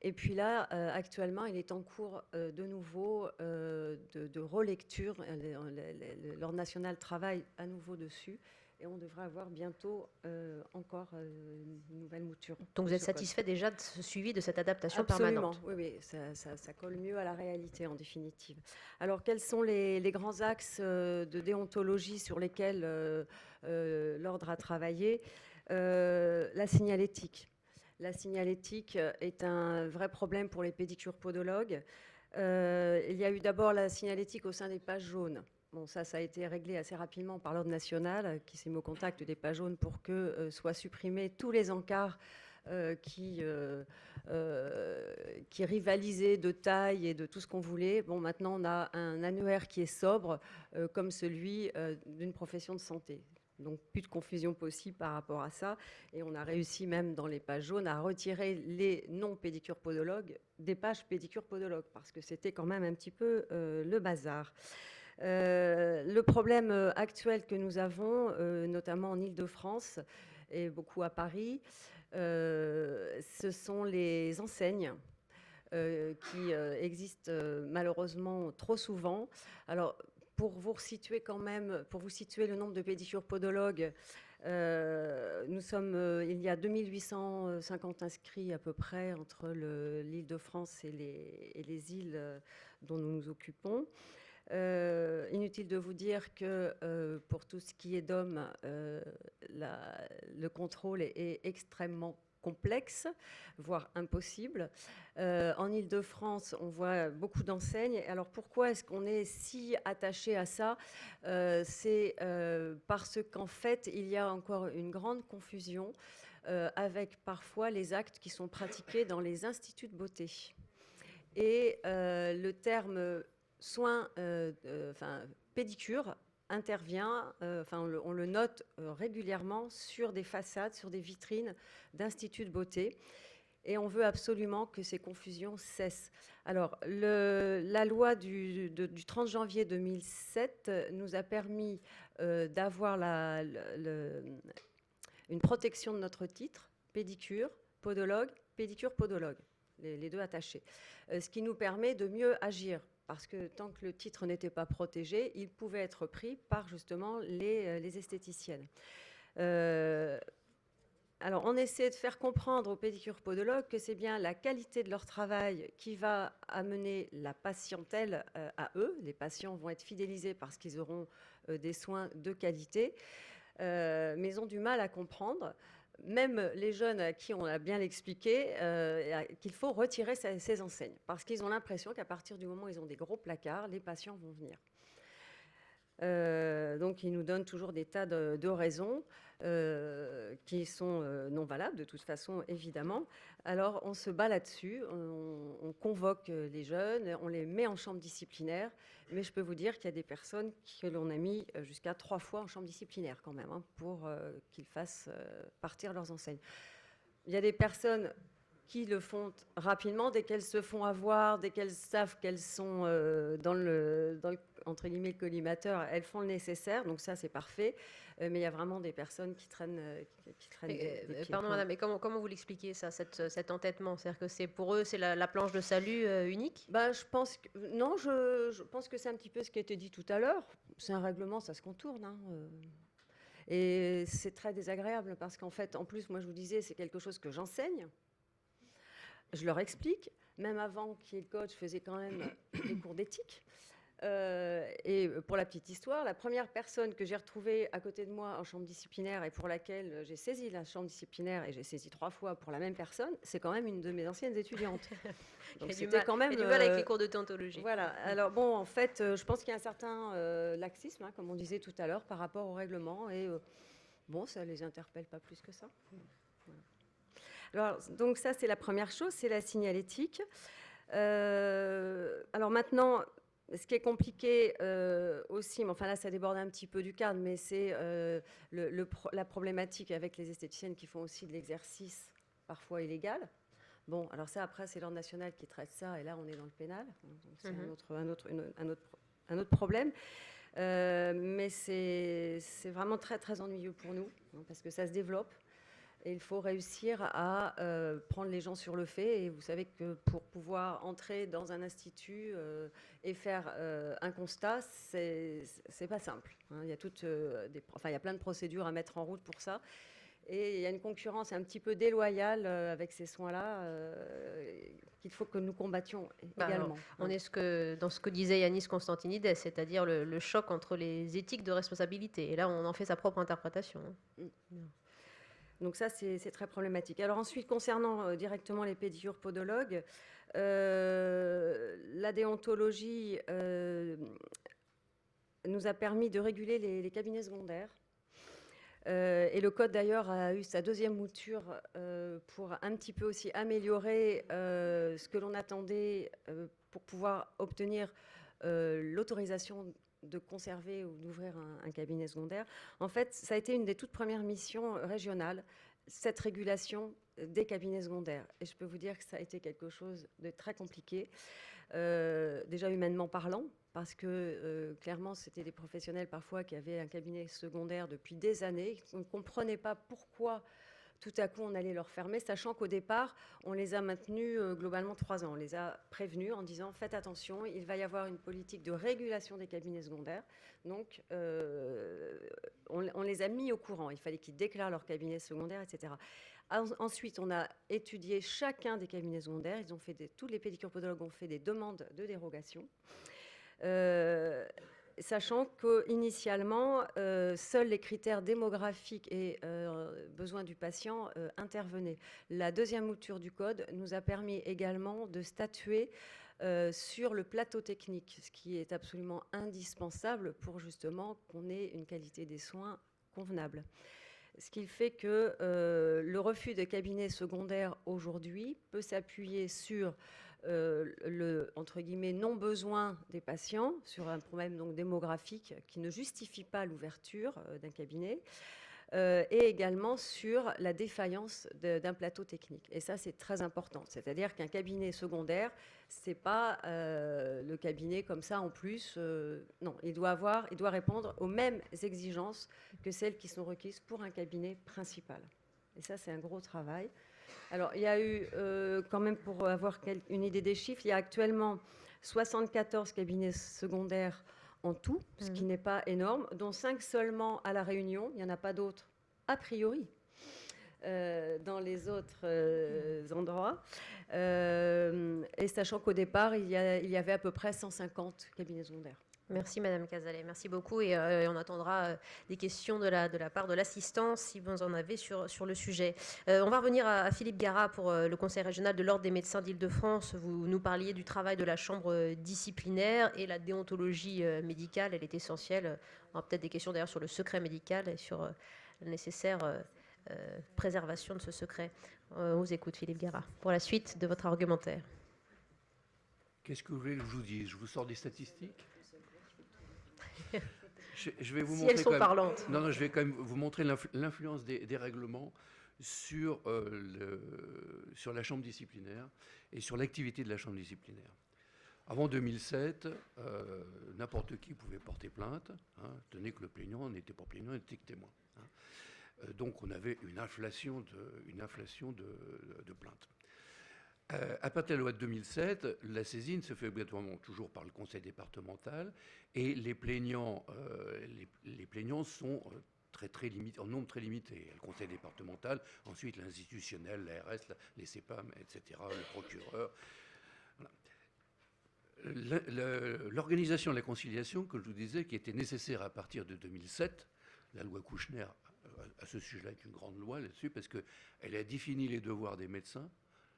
Et puis là, actuellement, il est en cours de nouveau de relecture. L'Ordre national travaille à nouveau dessus. Et on devrait avoir bientôt encore une nouvelle mouture. Donc vous êtes satisfait déjà de ce suivi, de cette adaptation Absolument, permanente? Oui, ça colle mieux à la réalité en définitive. Alors quels sont les grands axes de déontologie sur lesquels l'Ordre a travaillé? La signalétique. La signalétique est un vrai problème pour les pédicures podologues. Il y a eu d'abord la signalétique au sein des pages jaunes. Bon, ça a été réglé assez rapidement par l'Ordre national qui s'est mis au contact des pages jaunes pour que soient supprimés tous les encarts qui rivalisaient de taille et de tout ce qu'on voulait. Bon, maintenant, on a un annuaire qui est sobre comme celui d'une profession de santé. Donc plus de confusion possible par rapport à ça. Et on a réussi même dans les pages jaunes à retirer les non-pédicures-podologues des pages pédicures-podologues, parce que c'était quand même un petit peu le bazar. Le problème actuel que nous avons, notamment en Île-de-France et beaucoup à Paris, ce sont les enseignes qui existent malheureusement trop souvent. Alors, pour vous situer quand même, pour vous situer le nombre de pédicures-podologues, nous sommes, il y a 2850 inscrits à peu près entre l'Île-de-France et les îles dont nous nous occupons. Inutile de vous dire que pour tout ce qui est d'hommes, le contrôle est extrêmement complexe, voire impossible. En Île-de-France, on voit beaucoup d'enseignes. Alors pourquoi est-ce qu'on est si attaché à ça? C'est parce qu'en fait, il y a encore une grande confusion avec parfois les actes qui sont pratiqués dans les instituts de beauté. Et le terme soin, pédicure intervient, on le note régulièrement sur des façades, sur des vitrines d'instituts de beauté. Et on veut absolument que ces confusions cessent. Alors, la loi du 30 janvier 2007 nous a permis d'avoir une protection de notre titre, pédicure, podologue, pédicure, podologue, les deux attachés. Ce qui nous permet de mieux agir. Parce que tant que le titre n'était pas protégé, il pouvait être pris par justement les esthéticiennes. Alors, on essaie de faire comprendre aux pédicures-podologues que c'est bien la qualité de leur travail qui va amener la patientèle à eux. Les patients vont être fidélisés parce qu'ils auront des soins de qualité, mais ils ont du mal à comprendre. Même les jeunes à qui on a bien expliqué qu'il faut retirer ces enseignes, parce qu'ils ont l'impression qu'à partir du moment où ils ont des gros placards, les patients vont venir. Donc ils nous donnent toujours des tas de raisons qui sont non valables de toute façon, évidemment. Alors on se bat là-dessus, on convoque les jeunes, on les met en chambre disciplinaire, mais je peux vous dire qu'il y a des personnes que l'on a mis jusqu'à 3 fois en chambre disciplinaire quand même, pour qu'ils fassent partir leurs enseignes. Il y a des personnes qui le font rapidement, dès qu'elles se font avoir, dès qu'elles savent qu'elles sont dans le entre guillemets, le collimateur, elles font le nécessaire, donc ça c'est parfait, mais il y a vraiment des personnes qui traînent des pieds. Pardon madame, mais comment vous l'expliquez ça, cet entêtement? C'est-à-dire que c'est pour eux, c'est la planche de salut unique? Je pense que, non, je pense que c'est un petit peu ce qui a été dit tout à l'heure. C'est un règlement, ça se contourne. Et c'est très désagréable parce qu'en fait, en plus, moi je vous disais, c'est quelque chose que j'enseigne. Je leur explique. Même avant qu'il y ait le code, je faisais quand même des cours d'éthique. Et pour la petite histoire, la première personne que j'ai retrouvée à côté de moi en chambre disciplinaire et pour laquelle j'ai saisi la chambre disciplinaire, et j'ai saisi 3 fois pour la même personne, c'est quand même une de mes anciennes étudiantes. Donc c'était quand même... Il y a du mal avec les cours de déontologie. Voilà. Alors bon, en fait, je pense qu'il y a un certain laxisme, comme on disait tout à l'heure, par rapport au règlement. Et bon, ça ne les interpelle pas plus que ça. Voilà. Alors, donc ça, c'est la première chose, c'est la signalétique. Alors maintenant... Ce qui est compliqué aussi, mais enfin là ça déborde un petit peu du cadre, mais c'est la problématique avec les esthéticiennes qui font aussi de l'exercice parfois illégal. Bon, alors ça après c'est l'ordre national qui traite ça, et là on est dans le pénal, donc c'est un autre problème. Mais c'est vraiment très très ennuyeux pour nous, parce que ça se développe. Et il faut réussir à prendre les gens sur le fait. Et vous savez que pour pouvoir entrer dans un institut et faire un constat, c'est pas simple. Il y a il y a plein de procédures à mettre en route pour ça. Et il y a une concurrence un petit peu déloyale avec ces soins-là qu'il faut que nous combattions également. Alors, on est dans ce que disait Yanis Constantinides, c'est-à-dire le choc entre les éthiques de responsabilité. Et là, on en fait sa propre interprétation. Donc ça, c'est très problématique. Alors ensuite, concernant directement les pédicures-podologues, la déontologie nous a permis de réguler les cabinets secondaires. Et le code, d'ailleurs, a eu sa deuxième mouture pour un petit peu aussi améliorer ce que l'on attendait pour pouvoir obtenir l'autorisation de conserver ou d'ouvrir un cabinet secondaire. En fait, ça a été une des toutes premières missions régionales, cette régulation des cabinets secondaires. Et je peux vous dire que ça a été quelque chose de très compliqué, déjà humainement parlant, parce que clairement, c'était des professionnels parfois qui avaient un cabinet secondaire depuis des années. On ne comprenait pas pourquoi tout à coup on allait leur fermer, sachant qu'au départ, on les a maintenus globalement 3 ans. On les a prévenus en disant faites attention, il va y avoir une politique de régulation des cabinets secondaires. Donc on les a mis au courant. Il fallait qu'ils déclarent leur cabinet secondaire, etc. Ensuite, on a étudié chacun des cabinets secondaires. Ils ont fait tous les pédicures-podologues ont fait des demandes de dérogation. Sachant qu'initialement, seuls les critères démographiques et besoins du patient intervenaient. La deuxième mouture du code nous a permis également de statuer sur le plateau technique, ce qui est absolument indispensable pour justement qu'on ait une qualité des soins convenable. Ce qui fait que le refus de cabinet secondaire aujourd'hui peut s'appuyer sur le entre guillemets non-besoin des patients, sur un problème donc démographique qui ne justifie pas l'ouverture d'un cabinet, et également sur la défaillance d'un plateau technique. Et ça, c'est très important. C'est-à-dire qu'un cabinet secondaire, c'est pas le cabinet comme ça en plus. Non, il doit répondre aux mêmes exigences que celles qui sont requises pour un cabinet principal. Et ça, c'est un gros travail. Alors, il y a eu, quand même, pour avoir une idée des chiffres, il y a actuellement 74 cabinets secondaires en tout, ce qui n'est pas énorme, dont 5 seulement à La Réunion. Il n'y en a pas d'autres, a priori, dans les autres endroits. Et sachant qu'au départ, il y avait à peu près 150 cabinets secondaires. Merci Madame Cazalet, merci beaucoup et on attendra des questions de la part de l'assistance si vous en avez sur le sujet. On va revenir à Philippe Garat pour le Conseil régional de l'Ordre des médecins d'Île-de-France. Vous nous parliez du travail de la chambre disciplinaire et la déontologie médicale, elle est essentielle. On aura peut-être des questions d'ailleurs sur le secret médical et sur la nécessaire préservation de ce secret. On vous écoute Philippe Garat pour la suite de votre argumentaire. Qu'est-ce que vous voulez que je vous dise? Je vous sors des statistiques? Je vais vous si montrer elles sont parlantes. Non, je vais quand même vous montrer l'influence des règlements sur la chambre disciplinaire et sur l'activité de la chambre disciplinaire. Avant 2007, n'importe qui pouvait porter plainte, tenait que le plaignant n'était pas plaignant, n'était que témoin. Donc on avait une inflation de plaintes. À partir de la loi de 2007, la saisine se fait obligatoirement toujours par le conseil départemental et les plaignants sont très limités, en nombre très limité. Le conseil départemental, ensuite l'institutionnel, l'ARS, les CEPAM, etc., le procureur. Voilà. L'organisation de la conciliation, comme je vous disais, qui était nécessaire à partir de 2007, la loi Kouchner à ce sujet-là est une grande loi là-dessus, parce qu'elle a défini les devoirs des médecins,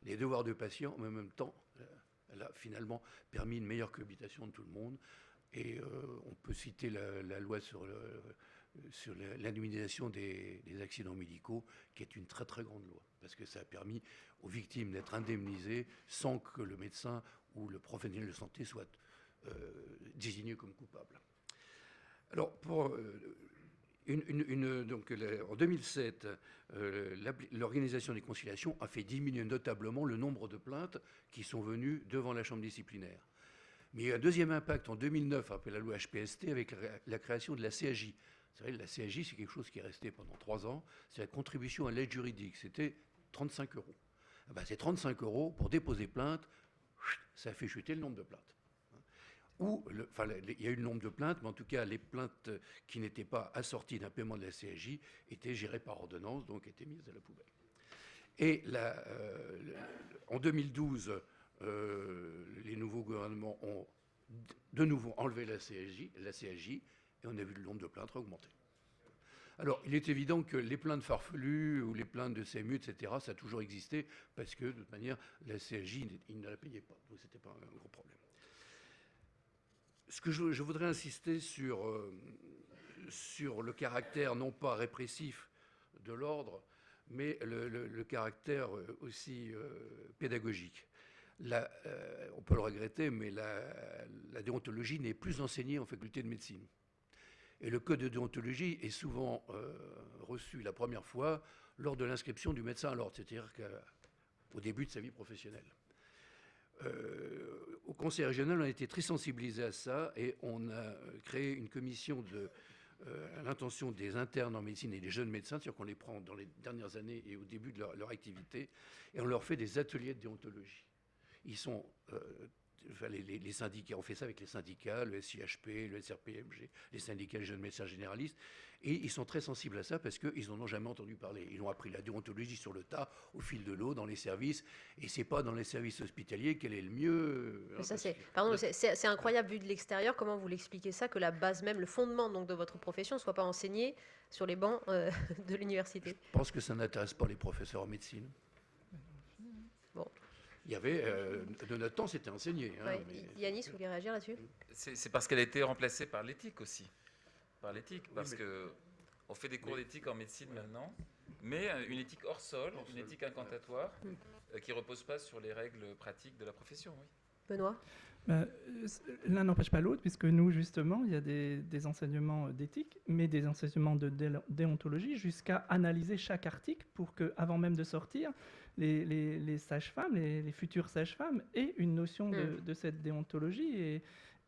les devoirs de patients, mais en même temps, elle a finalement permis une meilleure cohabitation de tout le monde. Et on peut citer la loi sur l'indemnisation des accidents médicaux, qui est une très très grande loi, parce que ça a permis aux victimes d'être indemnisées sans que le médecin ou le professionnel de santé soit désigné comme coupable. Alors, donc, en 2007, l'organisation des conciliations a fait diminuer notablement le nombre de plaintes qui sont venues devant la chambre disciplinaire. Mais il y a un deuxième impact en 2009, après la loi HPST, avec la création de la CAJ. C'est vrai, la CAJ, c'est quelque chose qui est resté pendant 3 ans. C'est la contribution à l'aide juridique. C'était 35 €. Ces 35 € pour déposer plainte, ça a fait chuter le nombre de plaintes. Il y a eu le nombre de plaintes, mais en tout cas, les plaintes qui n'étaient pas assorties d'un paiement de la CAJ étaient gérées par ordonnance, donc étaient mises à la poubelle. Et en 2012, les nouveaux gouvernements ont de nouveau enlevé la CAJ, et on a vu le nombre de plaintes augmenter. Alors, il est évident que les plaintes farfelues ou les plaintes de CMU, etc., ça a toujours existé, parce que, de toute manière, la CAJ, ils ne la payaient pas, donc ce n'était pas un gros problème. Ce que je voudrais insister sur le caractère non pas répressif de l'ordre, mais le caractère aussi pédagogique. on peut le regretter, mais la déontologie n'est plus enseignée en faculté de médecine. Et le code de déontologie est souvent reçu la première fois lors de l'inscription du médecin à l'ordre, c'est-à-dire qu'au début de sa vie professionnelle. Au conseil régional, on a été très sensibilisé à ça et on a créé une commission à l'intention des internes en médecine et des jeunes médecins, c'est-à-dire qu'on les prend dans les dernières années et au début de leur activité, et on leur fait des ateliers de déontologie. Ils sont, les syndicats, on fait ça avec les syndicats, le SIHP, le SRPMG, les syndicats des jeunes médecins généralistes, et ils sont très sensibles à ça parce qu'ils n'en ont jamais entendu parler. Ils ont appris la déontologie sur le tas, au fil de l'eau, dans les services, et c'est pas dans les services hospitaliers qu'elle est le mieux. Mais ça, c'est incroyable vu de l'extérieur. Comment vous l'expliquez ça, que la base même, le fondement donc, de votre profession ne soit pas enseigné sur les bancs de l'université? Je pense que ça n'intéresse pas les professeurs en médecine. Bon. Il y avait, de notre temps, c'était enseigné. Hein, Ouais. Yanis, vous voulez réagir là-dessus? C'est parce qu'elle a été remplacée par l'éthique aussi. Par l'éthique, parce qu'on fait des cours d'éthique en médecine maintenant, mais une éthique hors sol, une éthique incantatoire, qui ne repose pas sur les règles pratiques de la profession. Oui. Benoît? L'un n'empêche pas l'autre, puisque nous, justement, il y a des enseignements d'éthique, mais des enseignements de déontologie, jusqu'à analyser chaque article pour qu'avant même de sortir, les sages-femmes, les futures sages-femmes, aient une notion de cette déontologie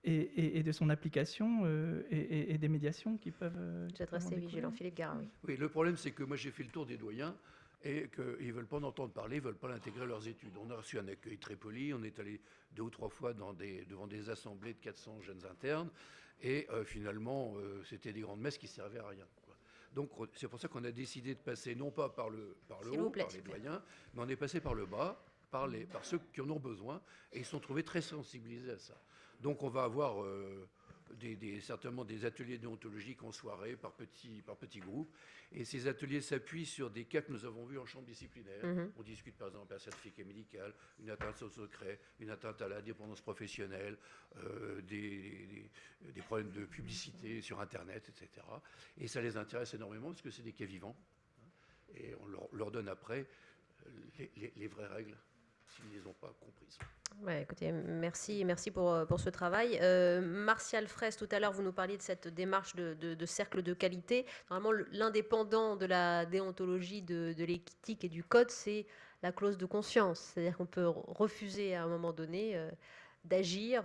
et de son application et des médiations qui peuvent... Vous êtes resté vigilant, Philippe Garat, oui. Oui, le problème, c'est que moi, j'ai fait le tour des doyens et qu'ils ne veulent pas en entendre parler, ils ne veulent pas l'intégrer à leurs études. On a reçu un accueil très poli, on est allé 2 ou 3 fois devant des assemblées de 400 jeunes internes, et finalement, c'était des grandes messes qui ne servaient à rien, quoi. Donc, c'est pour ça qu'on a décidé de passer, non pas par le haut, par les doyens, mais on est passé par le bas, par ceux qui en ont besoin, et ils se sont trouvés très sensibilisés à ça. Donc, on va avoir certainement des ateliers déontologiques en soirée par petits groupes. Et ces ateliers s'appuient sur des cas que nous avons vus en chambre disciplinaire. On discute par exemple un certificat médical, une atteinte au secret, une atteinte à la dépendance professionnelle, des problèmes de publicité sur Internet, etc. Et ça les intéresse énormément parce que c'est des cas vivants. Et on leur donne après les vraies règles s'ils ne les ont pas comprises. Ouais, écoutez, merci pour ce travail. Martial Fraisse, tout à l'heure, vous nous parliez de cette démarche de cercle de qualité. Normalement, l'indépendant de la déontologie, de l'éthique et du code, c'est la clause de conscience. C'est-à-dire qu'on peut refuser à un moment donné d'agir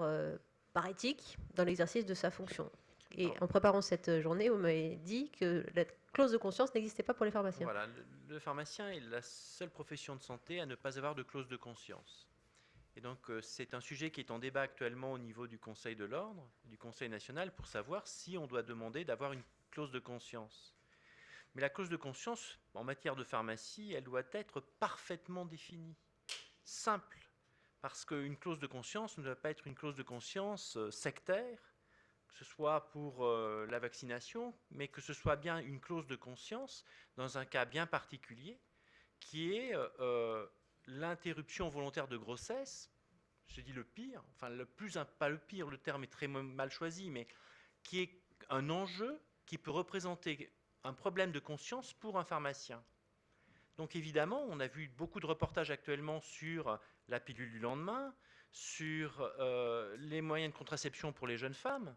par éthique dans l'exercice de sa fonction. Et en préparant cette journée, vous m'avez dit que la clause de conscience n'existait pas pour les pharmaciens. Voilà, le pharmacien est la seule profession de santé à ne pas avoir de clause de conscience. Et donc, c'est un sujet qui est en débat actuellement au niveau du Conseil de l'Ordre, du Conseil national, pour savoir si on doit demander d'avoir une clause de conscience. Mais la clause de conscience, en matière de pharmacie, elle doit être parfaitement définie, simple, parce qu'une clause de conscience ne doit pas être une clause de conscience sectaire, que ce soit pour la vaccination, mais que ce soit bien une clause de conscience dans un cas bien particulier, qui est l'interruption volontaire de grossesse, je dis le pire, enfin pas le pire, le terme est très mal choisi, mais qui est un enjeu qui peut représenter un problème de conscience pour un pharmacien. Donc évidemment, on a vu beaucoup de reportages actuellement sur la pilule du lendemain, sur les moyens de contraception pour les jeunes femmes.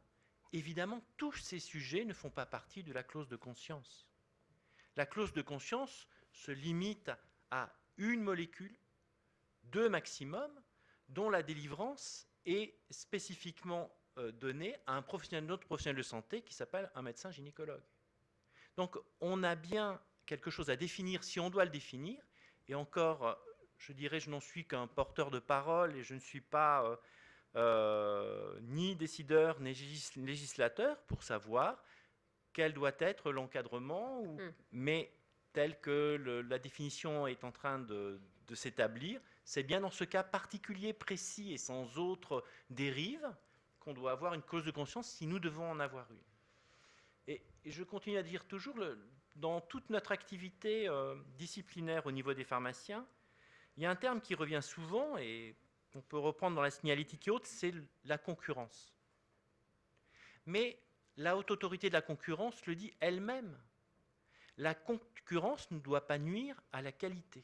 Évidemment, tous ces sujets ne font pas partie de la clause de conscience. La clause de conscience se limite à une molécule, 2 maximum, dont la délivrance est spécifiquement donnée à un autre professionnel de santé qui s'appelle un médecin gynécologue. Donc on a bien quelque chose à définir si on doit le définir, et encore, je dirais, je n'en suis qu'un porteur de parole et je ne suis pas ni décideur ni législateur pour savoir quel doit être l'encadrement, mais tel que la définition est en train de s'établir, c'est bien dans ce cas particulier, précis et sans autre dérive qu'on doit avoir une clause de conscience si nous devons en avoir une. Et je continue à dire toujours, dans toute notre activité disciplinaire au niveau des pharmaciens, il y a un terme qui revient souvent et on peut reprendre dans la signalétique et autres, c'est la concurrence. Mais la haute autorité de la concurrence le dit elle-même. La concurrence ne doit pas nuire à la qualité.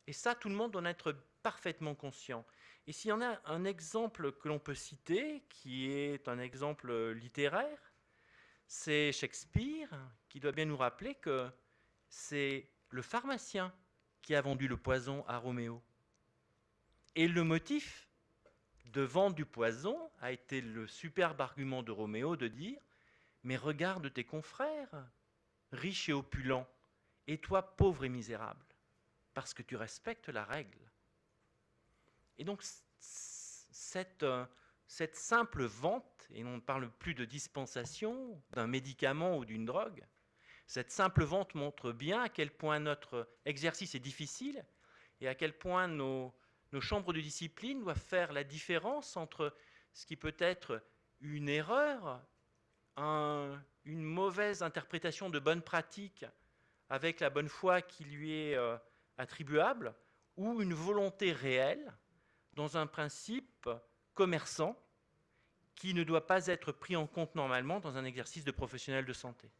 Et ça, tout le monde doit en être parfaitement conscient. Et s'il y en a un exemple que l'on peut citer, qui est un exemple littéraire, c'est Shakespeare, qui doit bien nous rappeler que c'est le pharmacien qui a vendu le poison à Roméo. Et le motif de vendre du poison a été le superbe argument de Roméo de dire « Mais regarde tes confrères, riches et opulents, et toi pauvre et misérable, parce que tu respectes la règle. » Et donc cette simple vente, et on ne parle plus de dispensation d'un médicament ou d'une drogue, cette simple vente montre bien à quel point notre exercice est difficile et à quel point nos chambres de discipline doivent faire la différence entre ce qui peut être une erreur, une mauvaise interprétation de bonne pratique avec la bonne foi qui lui est attribuable, ou une volonté réelle dans un principe commerçant qui ne doit pas être pris en compte normalement dans un exercice de professionnel de santé.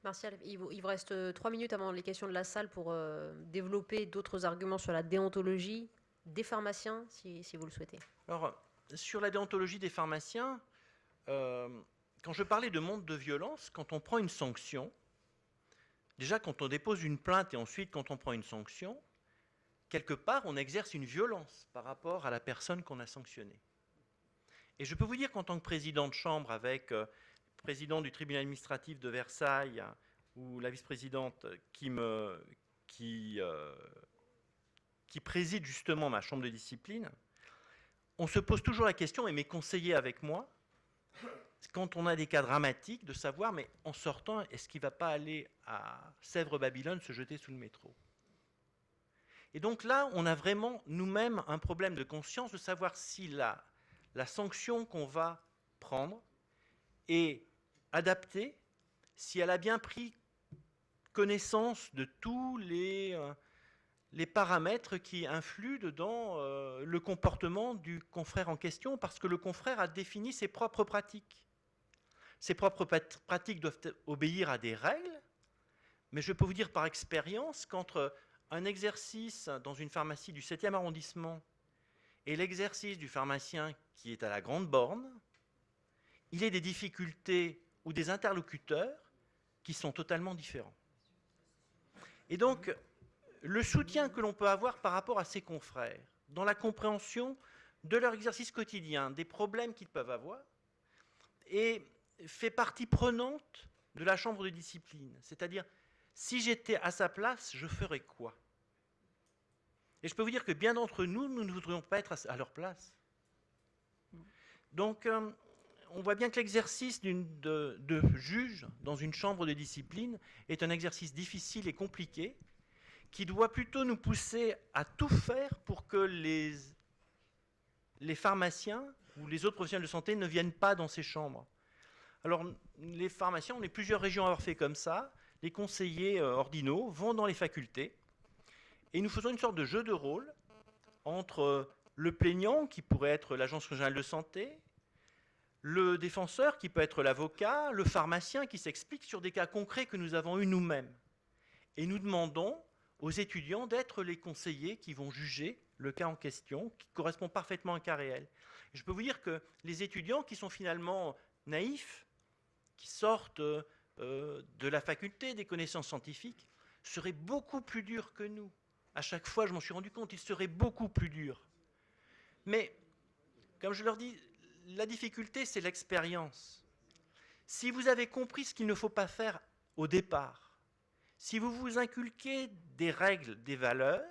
Martial, il vous reste 3 minutes avant les questions de la salle pour développer d'autres arguments sur la déontologie des pharmaciens, si vous le souhaitez. Alors, sur la déontologie des pharmaciens, quand je parlais de monde de violence, quand on prend une sanction, déjà quand on dépose une plainte et ensuite quand on prend une sanction, quelque part on exerce une violence par rapport à la personne qu'on a sanctionnée. Et je peux vous dire qu'en tant que président de chambre avec le président du tribunal administratif de Versailles ou la vice-présidente qui préside justement ma chambre de discipline, on se pose toujours la question, et mes conseillers avec moi, quand on a des cas dramatiques, de savoir, mais en sortant, est-ce qu'il ne va pas aller à Sèvres-Babylone se jeter sous le métro? Et donc là, on a vraiment nous-mêmes un problème de conscience de savoir si la sanction qu'on va prendre est adaptée, si elle a bien pris connaissance de tous les paramètres qui influent dans le comportement du confrère en question, parce que le confrère a défini ses propres pratiques. Ces propres pratiques doivent obéir à des règles, mais je peux vous dire par expérience qu'entre un exercice dans une pharmacie du 7e arrondissement et l'exercice du pharmacien qui est à la Grande Borne, il y a des difficultés ou des interlocuteurs qui sont totalement différents. Et donc, le soutien que l'on peut avoir par rapport à ses confrères, dans la compréhension de leur exercice quotidien, des problèmes qu'ils peuvent avoir, et fait partie prenante de la chambre de discipline. C'est-à-dire, si j'étais à sa place, je ferais quoi? Et je peux vous dire que bien d'entre nous, nous ne voudrions pas être à leur place. Donc, on voit bien que l'exercice de juge dans une chambre de discipline est un exercice difficile et compliqué, qui doit plutôt nous pousser à tout faire pour que les pharmaciens ou les autres professionnels de santé ne viennent pas dans ces chambres. Alors, les pharmaciens, on est plusieurs régions à avoir fait comme ça. Les conseillers ordinaux vont dans les facultés et nous faisons une sorte de jeu de rôle entre le plaignant, qui pourrait être l'agence régionale de santé, le défenseur, qui peut être l'avocat, le pharmacien, qui s'explique sur des cas concrets que nous avons eus nous-mêmes. Et nous demandons aux étudiants d'être les conseillers qui vont juger le cas en question, qui correspond parfaitement à un cas réel. Et je peux vous dire que les étudiants qui sont finalement naïfs, qui sortent de la faculté des connaissances scientifiques, seraient beaucoup plus durs que nous. À chaque fois, je m'en suis rendu compte, ils seraient beaucoup plus durs. Mais, comme je leur dis, la difficulté, c'est l'expérience. Si vous avez compris ce qu'il ne faut pas faire au départ, si vous vous inculquez des règles, des valeurs,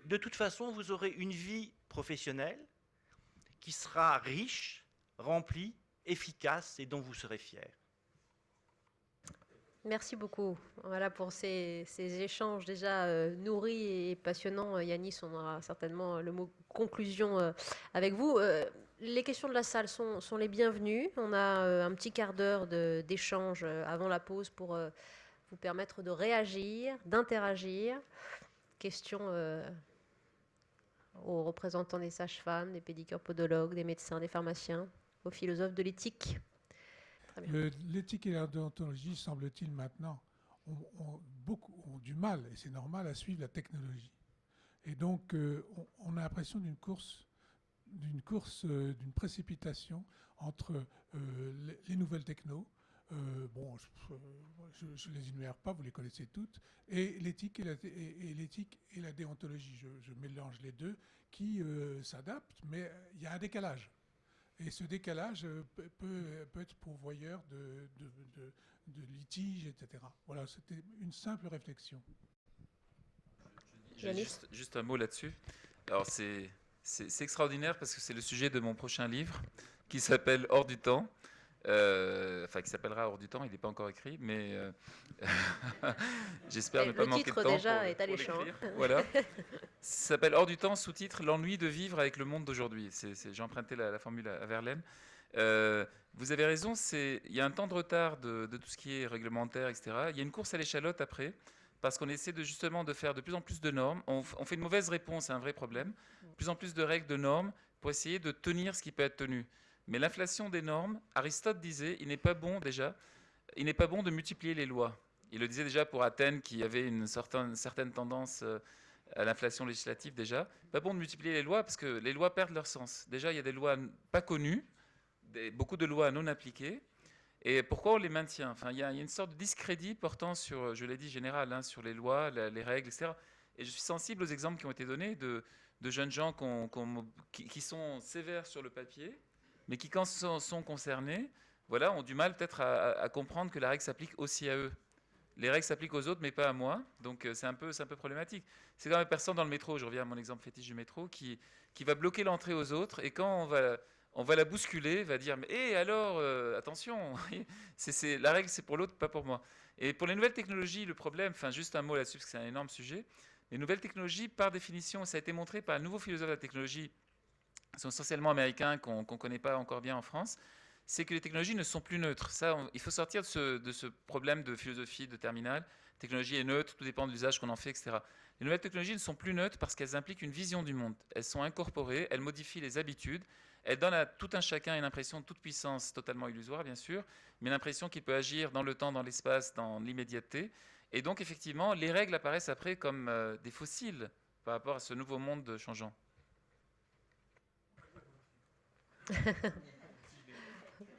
de toute façon, vous aurez une vie professionnelle qui sera riche, remplie, efficace et dont vous serez fiers. Merci beaucoup. Voilà pour ces échanges déjà nourris et passionnants. Yanis, on aura certainement le mot conclusion avec vous. Les questions de la salle sont les bienvenues. On a un petit quart d'heure d'échange avant la pause pour vous permettre de réagir, d'interagir. Questions aux représentants des sages-femmes, des pédicures podologues, des médecins, des pharmaciens, aux philosophes de l'éthique. L'éthique et la déontologie, semble-t-il maintenant, beaucoup ont du mal, et c'est normal, à suivre la technologie. Et donc, on a l'impression d'une précipitation entre les nouvelles technos, je ne les énumère pas, vous les connaissez toutes, et l'éthique et la déontologie. Je mélange les deux qui s'adaptent, mais il y a un décalage. Et ce décalage peut être pourvoyeur de litiges, etc. Voilà, c'était une simple réflexion. J'ai juste un mot là-dessus. Alors, c'est extraordinaire parce que c'est le sujet de mon prochain livre qui s'appelle Hors du temps. Qui s'appellera Hors du temps, il n'est pas encore écrit, mais j'espère ne pas manquer de temps. Le titre déjà est alléchant. Voilà. Ça s'appelle Hors du temps, sous-titre L'ennui de vivre avec le monde d'aujourd'hui. J'ai emprunté la formule à Verlaine. Vous avez raison, il y a un temps de retard de tout ce qui est réglementaire, etc. Il y a une course à l'échalote après, parce qu'on essaie justement de faire de plus en plus de normes. On fait une mauvaise réponse à un vrai problème. De plus en plus de règles, de normes, pour essayer de tenir ce qui peut être tenu. Mais l'inflation des normes, Aristote disait, il n'est pas bon de multiplier les lois. Il le disait déjà pour Athènes, qui avait une certaine tendance à l'inflation législative déjà. Pas bon de multiplier les lois, parce que les lois perdent leur sens. Déjà, il y a des lois pas connues, beaucoup de lois non appliquées. Et pourquoi on les maintient? Enfin, il y a une sorte de discrédit portant sur, je l'ai dit, général, sur les lois, les règles, etc. Et je suis sensible aux exemples qui ont été donnés de jeunes gens qui sont sévères sur le papier, mais qui, quand sont concernés, voilà, ont du mal peut-être à comprendre que la règle s'applique aussi à eux. Les règles s'appliquent aux autres, mais pas à moi. Donc c'est un peu problématique. C'est comme une personne dans le métro, je reviens à mon exemple fétiche du métro, qui va bloquer l'entrée aux autres, et quand on va la bousculer, va dire « mais alors, attention, la règle c'est pour l'autre, pas pour moi ». Et pour les nouvelles technologies, le problème, juste un mot là-dessus, parce que c'est un énorme sujet, les nouvelles technologies, par définition, ça a été montré par un nouveau philosophe de la technologie, qui sont essentiellement américains, qu'on ne connaît pas encore bien en France, c'est que les technologies ne sont plus neutres. Ça, il faut sortir de ce problème de philosophie de terminale. La technologie est neutre, tout dépend de l'usage qu'on en fait, etc. Les nouvelles technologies ne sont plus neutres parce qu'elles impliquent une vision du monde. Elles sont incorporées, elles modifient les habitudes, elles donnent à tout un chacun une impression de toute puissance, totalement illusoire bien sûr, mais l'impression qu'il peut agir dans le temps, dans l'espace, dans l'immédiateté. Et donc effectivement, les règles apparaissent après comme des fossiles par rapport à ce nouveau monde changeant.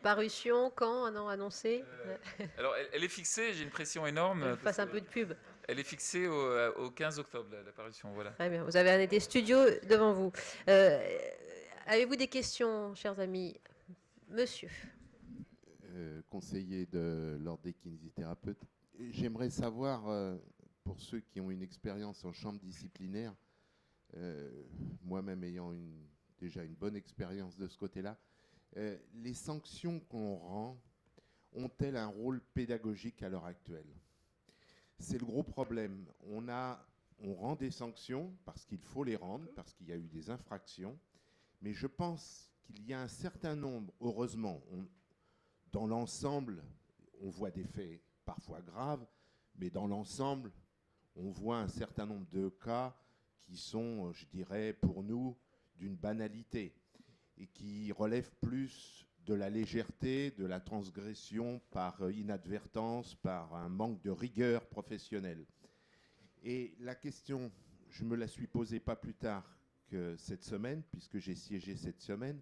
Parution, quand, un an annoncé Alors, elle est fixée, j'ai une pression énorme. Fasse un peu de pub. Elle est fixée au 15 octobre, la parution. Voilà. Très bien, vous avez un été studio devant vous. Avez-vous des questions, chers amis? Monsieur. Conseiller de l'Ordre des kinésithérapeutes. J'aimerais savoir, pour ceux qui ont une expérience en chambre disciplinaire, moi-même ayant déjà une bonne expérience de ce côté-là, les sanctions qu'on rend ont-elles un rôle pédagogique à l'heure actuelle? C'est le gros problème. On rend des sanctions parce qu'il faut les rendre, parce qu'il y a eu des infractions, mais je pense qu'il y a un certain nombre, heureusement, dans l'ensemble, on voit des faits parfois graves, mais dans l'ensemble, on voit un certain nombre de cas qui sont, je dirais, pour nous, d'une banalité et qui relèvent plus de la légèreté, de la transgression par inadvertance, par un manque de rigueur professionnelle. Et la question, je me la suis posée pas plus tard que cette semaine, puisque j'ai siégé cette semaine,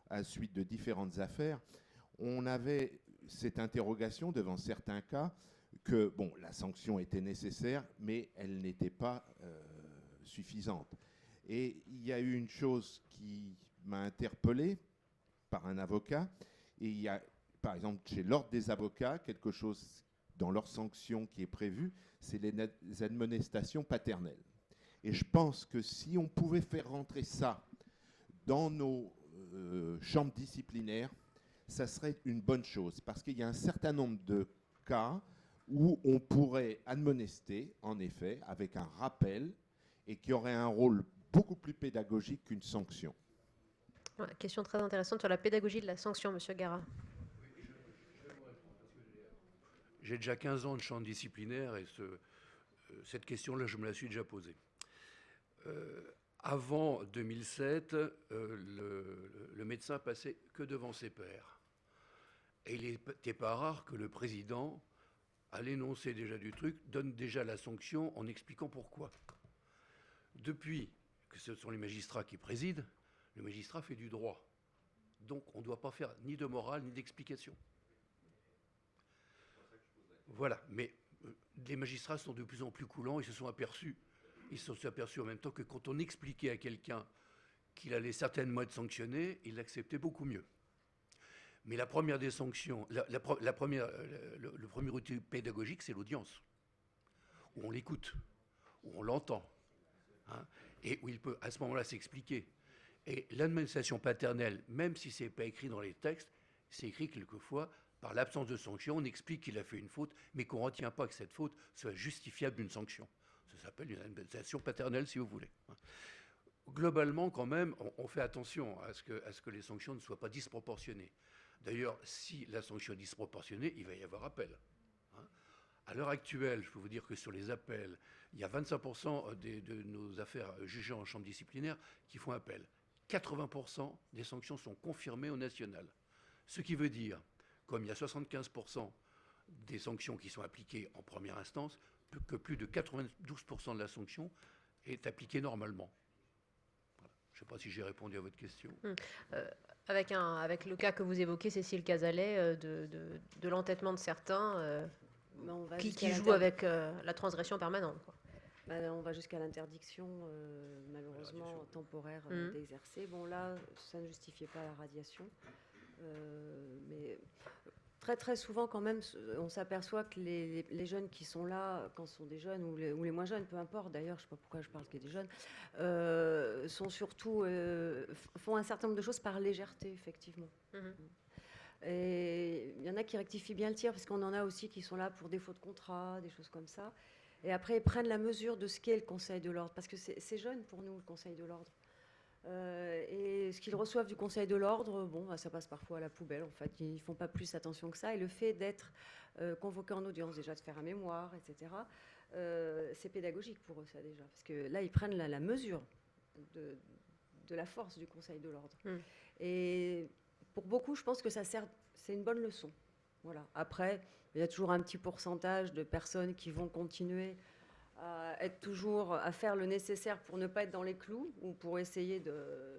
à la suite de différentes affaires. On avait cette interrogation devant certains cas que, bon, la sanction était nécessaire, mais elle n'était pas suffisante. Et il y a eu une chose qui m'a interpellé par un avocat, et il y a, par exemple, chez l'Ordre des avocats, quelque chose dans leur sanction qui est prévu, c'est les admonestations paternelles. Et je pense que si on pouvait faire rentrer ça dans nos chambres disciplinaires, ça serait une bonne chose, parce qu'il y a un certain nombre de cas où on pourrait admonester, en effet, avec un rappel, et qui aurait un rôle beaucoup plus pédagogique qu'une sanction. Ouais, question très intéressante sur la pédagogie de la sanction, Monsieur Gara. J'ai déjà 15 ans de champ disciplinaire et cette question-là, je me la suis déjà posée. Avant 2007, le médecin passait que devant ses pairs. Et il n'était pas rare que le président à l'énoncé déjà du truc, donne déjà la sanction en expliquant pourquoi. Depuis que ce sont les magistrats qui président, le magistrat fait du droit. Donc on ne doit pas faire ni de morale ni d'explication. Voilà, mais les magistrats sont de plus en plus coulants, ils se sont aperçus en même temps que quand on expliquait à quelqu'un qu'il allait certainement être sanctionné, il l'acceptait beaucoup mieux. Mais la première des sanctions, le premier outil pédagogique, c'est l'audience, où on l'écoute, où on l'entend, hein, et où il peut à ce moment-là s'expliquer. Et l'administration paternelle, même si ce n'est pas écrit dans les textes, c'est écrit quelquefois, par l'absence de sanction, on explique qu'il a fait une faute, mais qu'on ne retient pas que cette faute soit justifiable d'une sanction. Ça s'appelle une administration paternelle, si vous voulez. Globalement, quand même, on fait attention à ce que les sanctions ne soient pas disproportionnées. D'ailleurs, si la sanction est disproportionnée, il va y avoir appel. À l'heure actuelle, je peux vous dire que sur les appels, il y a 25% de nos affaires jugées en chambre disciplinaire qui font appel. 80% des sanctions sont confirmées au national. Ce qui veut dire, comme il y a 75% des sanctions qui sont appliquées en première instance, que plus de 92% de la sanction est appliquée normalement. Voilà. Je ne sais pas si j'ai répondu à votre question. Avec le cas que vous évoquez, Cécile Cazalet, de l'entêtement de certains qui jouent avec la transgression permanente, quoi. On va jusqu'à l'interdiction, malheureusement, temporaire d'exercer. Bon, là, ça ne justifiait pas la radiation. Mais très, très souvent, quand même, on s'aperçoit que les jeunes qui sont là, quand ce sont des jeunes ou les moins jeunes, peu importe, d'ailleurs, je ne sais pas pourquoi je parle que des jeunes, sont surtout, font un certain nombre de choses par légèreté, effectivement. Et il y en a qui rectifient bien le tir, parce qu'on en a aussi qui sont là pour défaut de contrat, des choses comme ça. Et après, ils prennent la mesure de ce qu'est le Conseil de l'ordre, parce que c'est jeune pour nous, le Conseil de l'ordre. Et ce qu'ils reçoivent du Conseil de l'ordre, bon, ça passe parfois à la poubelle, en fait. Ils ne font pas plus attention que ça. Et le fait d'être convoqué en audience, déjà de faire un mémoire, etc., c'est pédagogique pour eux, ça, déjà. Parce que là, ils prennent la mesure de la force du Conseil de l'ordre. Et pour beaucoup, je pense que c'est une bonne leçon. Voilà. Après, il y a toujours un petit pourcentage de personnes qui vont continuer à faire le nécessaire pour ne pas être dans les clous ou pour essayer de...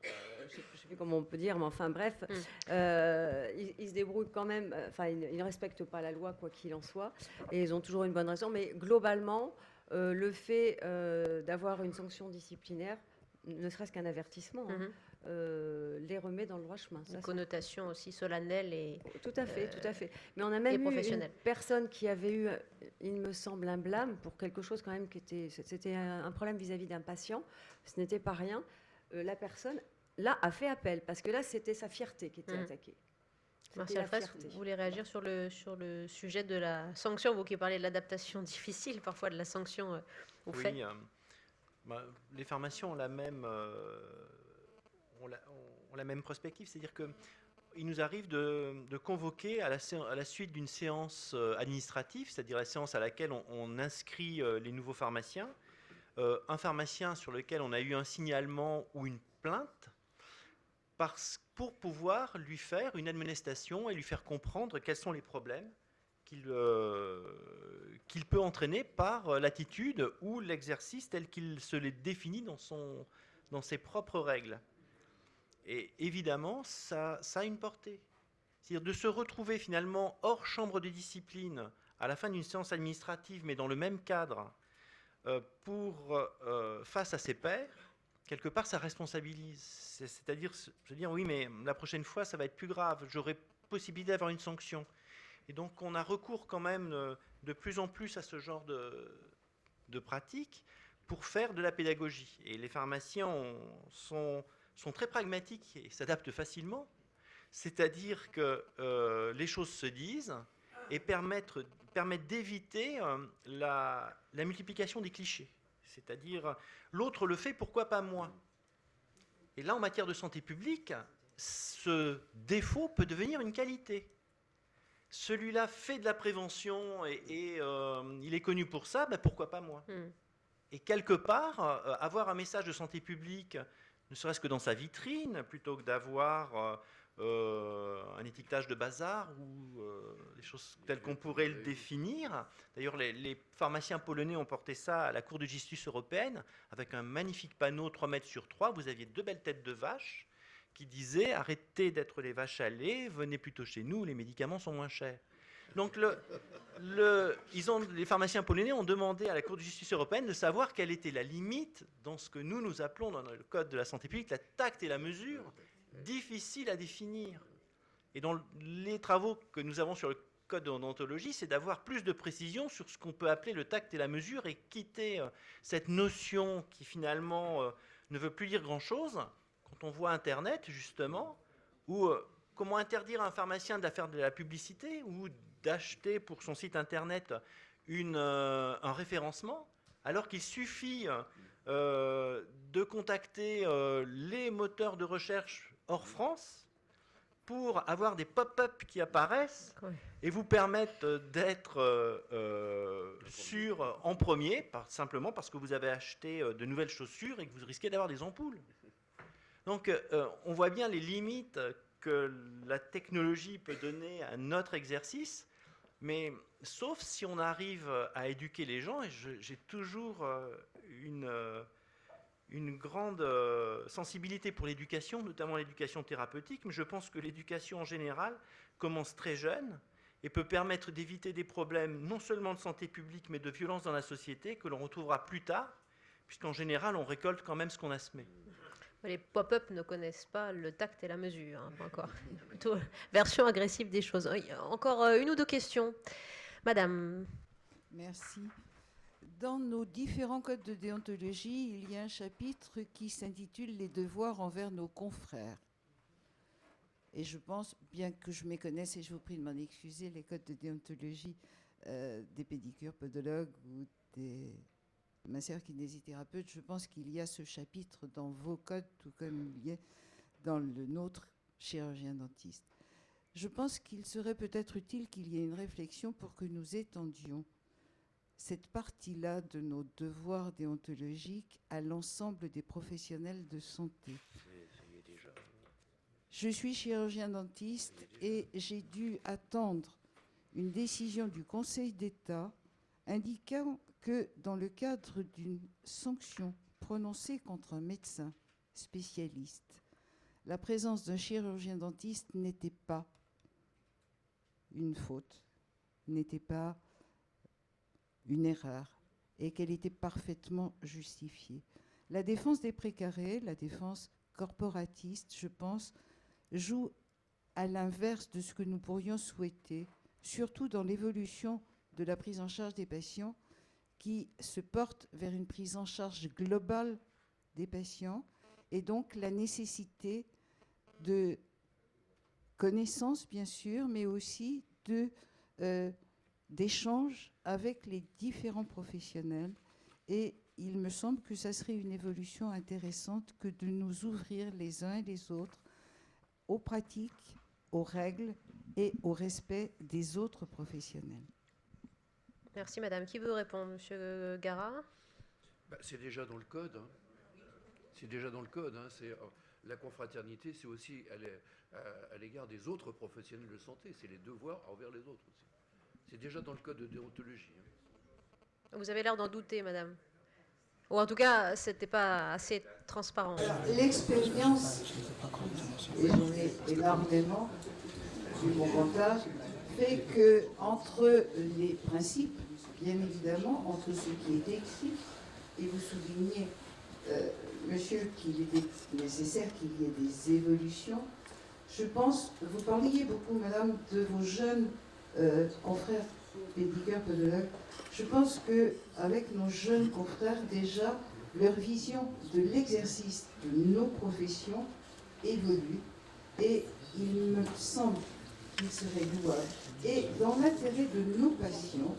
je ne sais plus comment on peut dire, mais enfin bref, ils se débrouillent quand même, ils ne respectent pas la loi, quoi qu'il en soit, et ils ont toujours une bonne raison. Mais globalement, le fait d'avoir une sanction disciplinaire, ne serait-ce qu'un avertissement, les remet dans le droit chemin. Une connotation aussi solennelle et tout à fait, tout à fait. Mais on a même eu une personne qui avait eu, il me semble, un blâme pour quelque chose quand même c'était un problème vis-à-vis d'un patient. Ce n'était pas rien. La personne, là, a fait appel parce que là, c'était sa fierté qui était attaquée. Martial Fraisse, vous voulez réagir sur le sujet de la sanction, vous qui parlez de l'adaptation difficile, parfois de la sanction au fait. Oui, les pharmaciens ont la même... ont la même perspective, c'est-à-dire qu'il nous arrive de convoquer à la suite d'une séance administrative, c'est-à-dire la séance à laquelle on inscrit les nouveaux pharmaciens, un pharmacien sur lequel on a eu un signalement ou une plainte, pour pouvoir lui faire une admonestation et lui faire comprendre quels sont les problèmes qu'il peut entraîner par l'attitude ou l'exercice tel qu'il se les définit dans ses propres règles. Et évidemment, ça a une portée. C'est-à-dire de se retrouver finalement hors chambre de discipline à la fin d'une séance administrative, mais dans le même cadre, face à ses pairs, quelque part, ça responsabilise. C'est-à-dire se dire, oui, mais la prochaine fois, ça va être plus grave, j'aurai possibilité d'avoir une sanction. Et donc, on a recours quand même de plus en plus à ce genre de pratiques pour faire de la pédagogie. Et les pharmaciens sont très pragmatiques et s'adaptent facilement. C'est-à-dire que les choses se disent et permettent d'éviter la multiplication des clichés. C'est-à-dire, l'autre le fait, pourquoi pas moi? Et là, en matière de santé publique, ce défaut peut devenir une qualité. Celui-là fait de la prévention et il est connu pour ça, ben pourquoi pas moi? Et quelque part, avoir un message de santé publique, ne serait-ce que dans sa vitrine, plutôt que d'avoir un étiquetage de bazar ou des les choses telles qu'on pourrait le définir. D'ailleurs, les pharmaciens polonais ont porté ça à la Cour de justice européenne avec un magnifique panneau 3 mètres sur 3. Vous aviez 2 belles têtes de vaches qui disaient « Arrêtez d'être les vaches à lait, venez plutôt chez nous, les médicaments sont moins chers ». Donc les pharmaciens polonais ont demandé à la Cour de justice européenne de savoir quelle était la limite dans ce que nous appelons dans le Code de la santé publique la tact et la mesure, difficile à définir. Et dans les travaux que nous avons sur le Code de l'odontologie, c'est d'avoir plus de précision sur ce qu'on peut appeler le tact et la mesure et quitter cette notion qui finalement ne veut plus dire grand-chose. Quand on voit Internet, justement, ou comment interdire à un pharmacien de faire de la publicité ou d'acheter pour son site Internet un référencement, alors qu'il suffit de contacter les moteurs de recherche hors France pour avoir des pop-up qui apparaissent et vous permettent d'être sûr en premier, simplement parce que vous avez acheté de nouvelles chaussures et que vous risquez d'avoir des ampoules. Donc on voit bien les limites que la technologie peut donner à notre exercice, mais sauf si on arrive à éduquer les gens, et j'ai toujours une grande sensibilité pour l'éducation, notamment l'éducation thérapeutique, mais je pense que l'éducation en général commence très jeune et peut permettre d'éviter des problèmes non seulement de santé publique, mais de violence dans la société que l'on retrouvera plus tard, puisqu'en général, on récolte quand même ce qu'on a semé. Les pop-up ne connaissent pas le tact et la mesure, hein, pas encore. Plutôt version agressive des choses. Encore une ou deux questions. Madame. Merci. Dans nos différents codes de déontologie, il y a un chapitre qui s'intitule « Les devoirs envers nos confrères ». Et je pense, bien que je méconnaisse, et je vous prie de m'en excuser, les codes de déontologie des pédicures, podologues ou des masseurs-kinésithérapeutes, je pense qu'il y a ce chapitre dans vos codes, tout comme il y a dans le nôtre, chirurgien-dentiste. Je pense qu'il serait peut-être utile qu'il y ait une réflexion pour que nous étendions cette partie-là de nos devoirs déontologiques à l'ensemble des professionnels de santé. Je suis chirurgien-dentiste et j'ai dû attendre une décision du Conseil d'État indiquant que dans le cadre d'une sanction prononcée contre un médecin spécialiste, la présence d'un chirurgien-dentiste n'était pas une faute, n'était pas une erreur, et qu'elle était parfaitement justifiée. La défense des précarés, la défense corporatiste, je pense, joue à l'inverse de ce que nous pourrions souhaiter, surtout dans l'évolution de la prise en charge des patients qui se porte vers une prise en charge globale des patients, et donc la nécessité de connaissances, bien sûr, mais aussi d'échanges avec les différents professionnels. Et il me semble que ça serait une évolution intéressante que de nous ouvrir les uns et les autres aux pratiques, aux règles et au respect des autres professionnels. Merci Madame. Qui veut répondre? Monsieur Garat? C'est déjà dans le code. Hein. C'est déjà dans le code. Hein. La confraternité, c'est aussi à l'égard des autres professionnels de santé. C'est les devoirs envers les autres aussi. C'est déjà dans le code de déontologie. Hein. Vous avez l'air d'en douter, Madame. Ou en tout cas, c'était pas assez transparent. L'expérience, et j'en ai énormément du mon comptage, fait que entre les principes, bien évidemment, entre ce qui est écrit, et vous soulignez, monsieur, qu'il était nécessaire qu'il y ait des évolutions, je pense, vous parliez beaucoup, madame, de vos jeunes confrères pédicures, podologues. Je pense qu'avec nos jeunes confrères, déjà, leur vision de l'exercice de nos professions évolue, et il me semble qu'il serait louable, et dans l'intérêt de nos patients,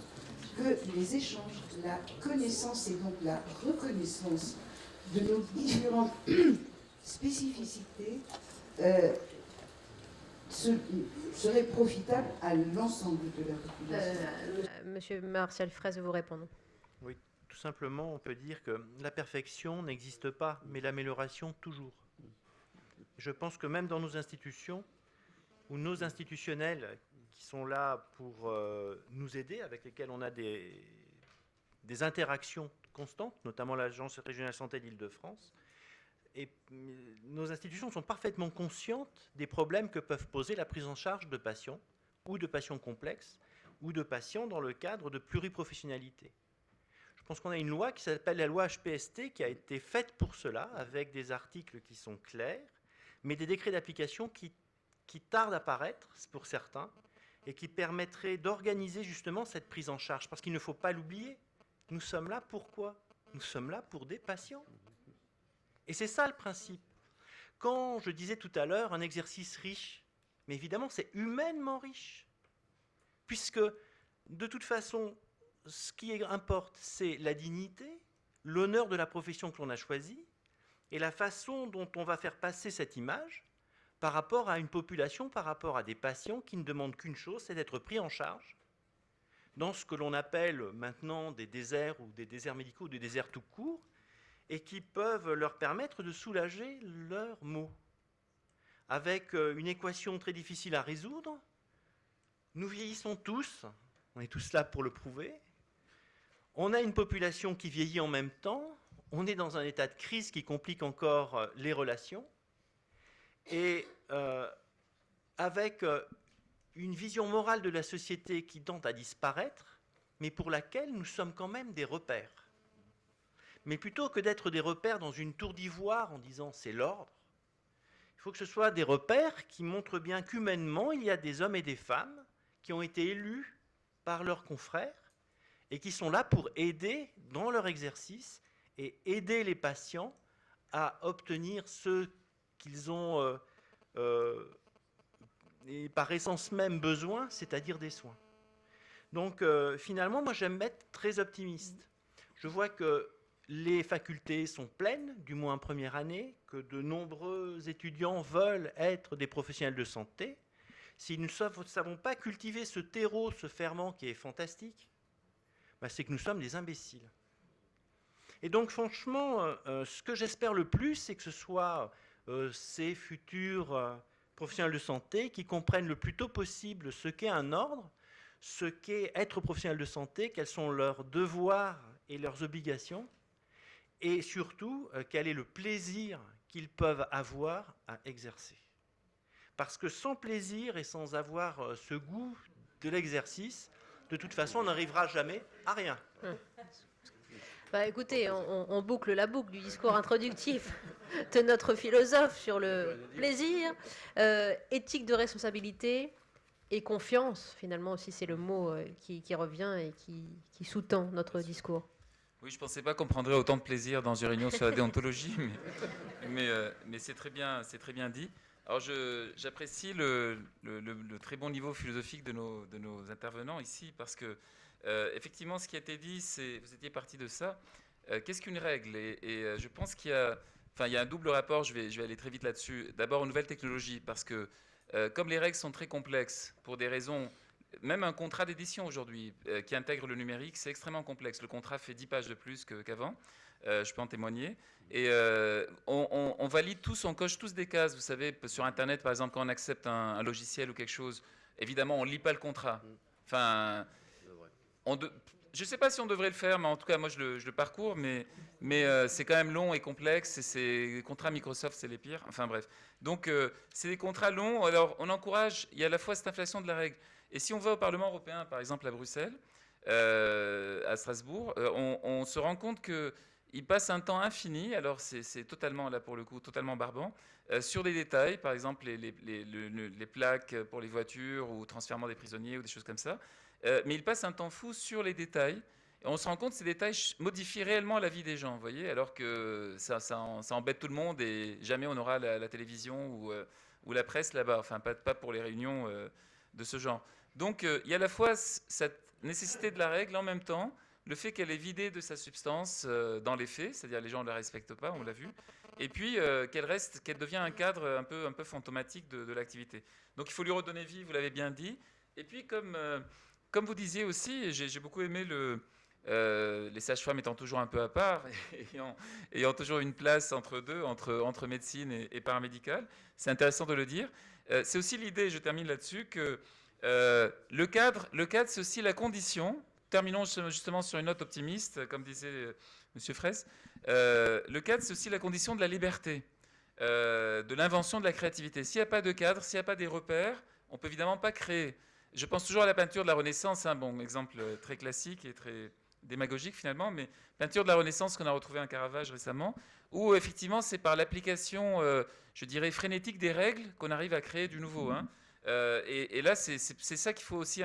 que les échanges, la connaissance et donc la reconnaissance de nos différentes spécificités serait profitable à l'ensemble de la population. Monsieur Martial Fraisse vous répondre. Oui, tout simplement, on peut dire que la perfection n'existe pas, mais l'amélioration toujours. Je pense que même dans nos institutions, ou nos institutionnels qui sont là pour nous aider, avec lesquels on a des interactions constantes, notamment l'Agence régionale santé d'Île-de-France. Et nos institutions sont parfaitement conscientes des problèmes que peuvent poser la prise en charge de patients, ou de patients complexes, ou de patients dans le cadre de pluriprofessionnalité. Je pense qu'on a une loi qui s'appelle la loi HPST, qui a été faite pour cela, avec des articles qui sont clairs, mais des décrets d'application qui tardent à paraître, pour certains, et qui permettraient d'organiser justement cette prise en charge. Parce qu'il ne faut pas l'oublier, nous sommes là pourquoi ? Nous sommes là pour des patients. Et c'est ça le principe. Quand je disais tout à l'heure un exercice riche, mais évidemment c'est humainement riche, puisque de toute façon, ce qui importe, c'est la dignité, l'honneur de la profession que l'on a choisie, et la façon dont on va faire passer cette image par rapport à une population, par rapport à des patients qui ne demandent qu'une chose, c'est d'être pris en charge dans ce que l'on appelle maintenant des déserts ou des déserts médicaux ou des déserts tout court, et qui peuvent leur permettre de soulager leurs maux. Avec une équation très difficile à résoudre, nous vieillissons tous, on est tous là pour le prouver, on a une population qui vieillit en même temps, on est dans un état de crise qui complique encore les relations, et avec une vision morale de la société qui tend à disparaître, mais pour laquelle nous sommes quand même des repères. Mais plutôt que d'être des repères dans une tour d'ivoire en disant c'est l'ordre, il faut que ce soit des repères qui montrent bien qu'humainement, il y a des hommes et des femmes qui ont été élus par leurs confrères et qui sont là pour aider dans leur exercice et aider les patients à obtenir ce qu'ils ont et par essence même besoin, c'est-à-dire des soins. Donc finalement, moi j'aime être très optimiste. Je vois que les facultés sont pleines, du moins en première année, que de nombreux étudiants veulent être des professionnels de santé. Si nous ne savons pas cultiver ce terreau, ce ferment qui est fantastique, ben c'est que nous sommes des imbéciles. Et donc franchement, ce que j'espère le plus, c'est que ce soit ces futurs professionnels de santé qui comprennent le plus tôt possible ce qu'est un ordre, ce qu'est être professionnel de santé, quels sont leurs devoirs et leurs obligations, et surtout, quel est le plaisir qu'ils peuvent avoir à exercer. Parce que sans plaisir et sans avoir ce goût de l'exercice, de toute façon, on n'arrivera jamais à rien. Bah, écoutez, on boucle la boucle du discours introductif de notre philosophe sur le plaisir, éthique de responsabilité et confiance, finalement aussi, c'est le mot qui revient et qui sous-tend notre discours. Oui, je ne pensais pas qu'on prendrait autant de plaisir dans une réunion sur la déontologie, mais c'est très bien dit. Alors j'apprécie le très bon niveau philosophique de nos intervenants ici, parce que effectivement, ce qui a été dit, vous étiez parti de ça. Qu'est-ce qu'une règle ? Et je pense qu'il y a un double rapport, je vais aller très vite là-dessus. D'abord, aux nouvelles technologies, parce que comme les règles sont très complexes, pour des raisons... Même un contrat d'édition aujourd'hui qui intègre le numérique, c'est extrêmement complexe. Le contrat fait 10 pages de plus qu'avant, je peux en témoigner. Et on valide tous, on coche tous des cases. Vous savez, sur Internet, par exemple, quand on accepte un logiciel ou quelque chose, évidemment, on ne lit pas le contrat. Enfin, je ne sais pas si on devrait le faire, mais en tout cas, moi, je le parcours, mais c'est quand même long et complexe, et les contrats Microsoft, c'est les pires. Enfin, bref. Donc, c'est des contrats longs. Alors, on encourage, il y a à la fois cette inflation de la règle. Et si on va au Parlement européen, par exemple à Bruxelles, à Strasbourg, on se rend compte qu'il passe un temps infini, alors c'est totalement, là pour le coup, totalement barbant, sur des détails, par exemple les plaques pour les voitures ou transfèrement des prisonniers ou des choses comme ça. Mais il passe un temps fou sur les détails. Et on se rend compte que ces détails modifient réellement la vie des gens, vous voyez, alors que ça embête tout le monde et jamais on aura la télévision ou la presse là-bas, enfin pas pour les réunions de ce genre. Donc il y a à la fois cette nécessité de la règle, en même temps le fait qu'elle est vidée de sa substance dans les faits, c'est-à-dire les gens ne la respectent pas, on l'a vu, et puis qu'elle devient un cadre un peu fantomatique de l'activité. Donc il faut lui redonner vie, vous l'avez bien dit. Et puis comme vous disiez aussi, j'ai beaucoup aimé les sages-femmes étant toujours un peu à part, ayant toujours une place entre deux, entre médecine et paramédical. C'est intéressant de le dire. C'est aussi l'idée, je termine là-dessus, que Le cadre, c'est aussi la condition. Terminons justement sur une note optimiste, comme disait M. Fraisse. Le cadre, c'est aussi la condition de la liberté, de l'invention, de la créativité. S'il n'y a pas de cadre, s'il n'y a pas des repères, on ne peut évidemment pas créer. Je pense toujours à la peinture de la Renaissance, un bon exemple très classique et très démagogique finalement, mais peinture de la Renaissance qu'on a retrouvée en Caravage récemment, où effectivement c'est par l'application, je dirais, frénétique des règles qu'on arrive à créer du nouveau. Hein. Et là, c'est ça qu'il faut aussi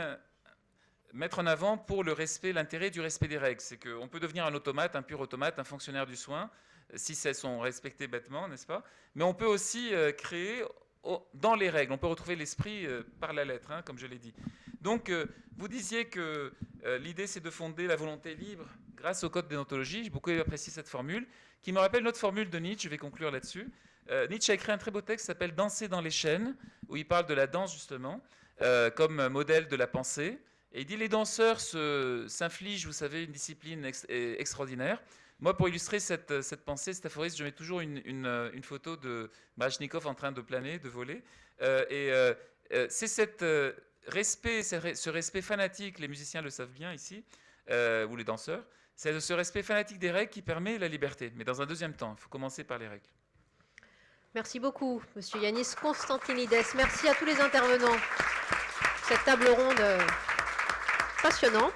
mettre en avant pour le respect, l'intérêt du respect des règles. C'est qu'on peut devenir un automate, un pur automate, un fonctionnaire du soin, si elles sont respectées bêtement, n'est-ce pas? Mais on peut aussi créer dans les règles. On peut retrouver l'esprit par la lettre, hein, comme je l'ai dit. Donc, vous disiez que l'idée, c'est de fonder la volonté libre grâce au code de déontologie. J'ai beaucoup apprécié cette formule, qui me rappelle notre formule de Nietzsche. Je vais conclure là-dessus. Nietzsche a écrit un très beau texte qui s'appelle « Danser dans les chaînes », où il parle de la danse, justement, comme modèle de la pensée. Et il dit « Les danseurs s'infligent, vous savez, une discipline extraordinaire ». Moi, pour illustrer cette pensée, cet aphorisme, je mets toujours une photo de Baryshnikov en train de planer, de voler. C'est ce respect fanatique, les musiciens le savent bien ici, ou les danseurs, c'est ce respect fanatique des règles qui permet la liberté. Mais dans un deuxième temps, il faut commencer par les règles. Merci beaucoup, Monsieur Yannis Constantinides. Merci à tous les intervenants. Cette table ronde passionnante.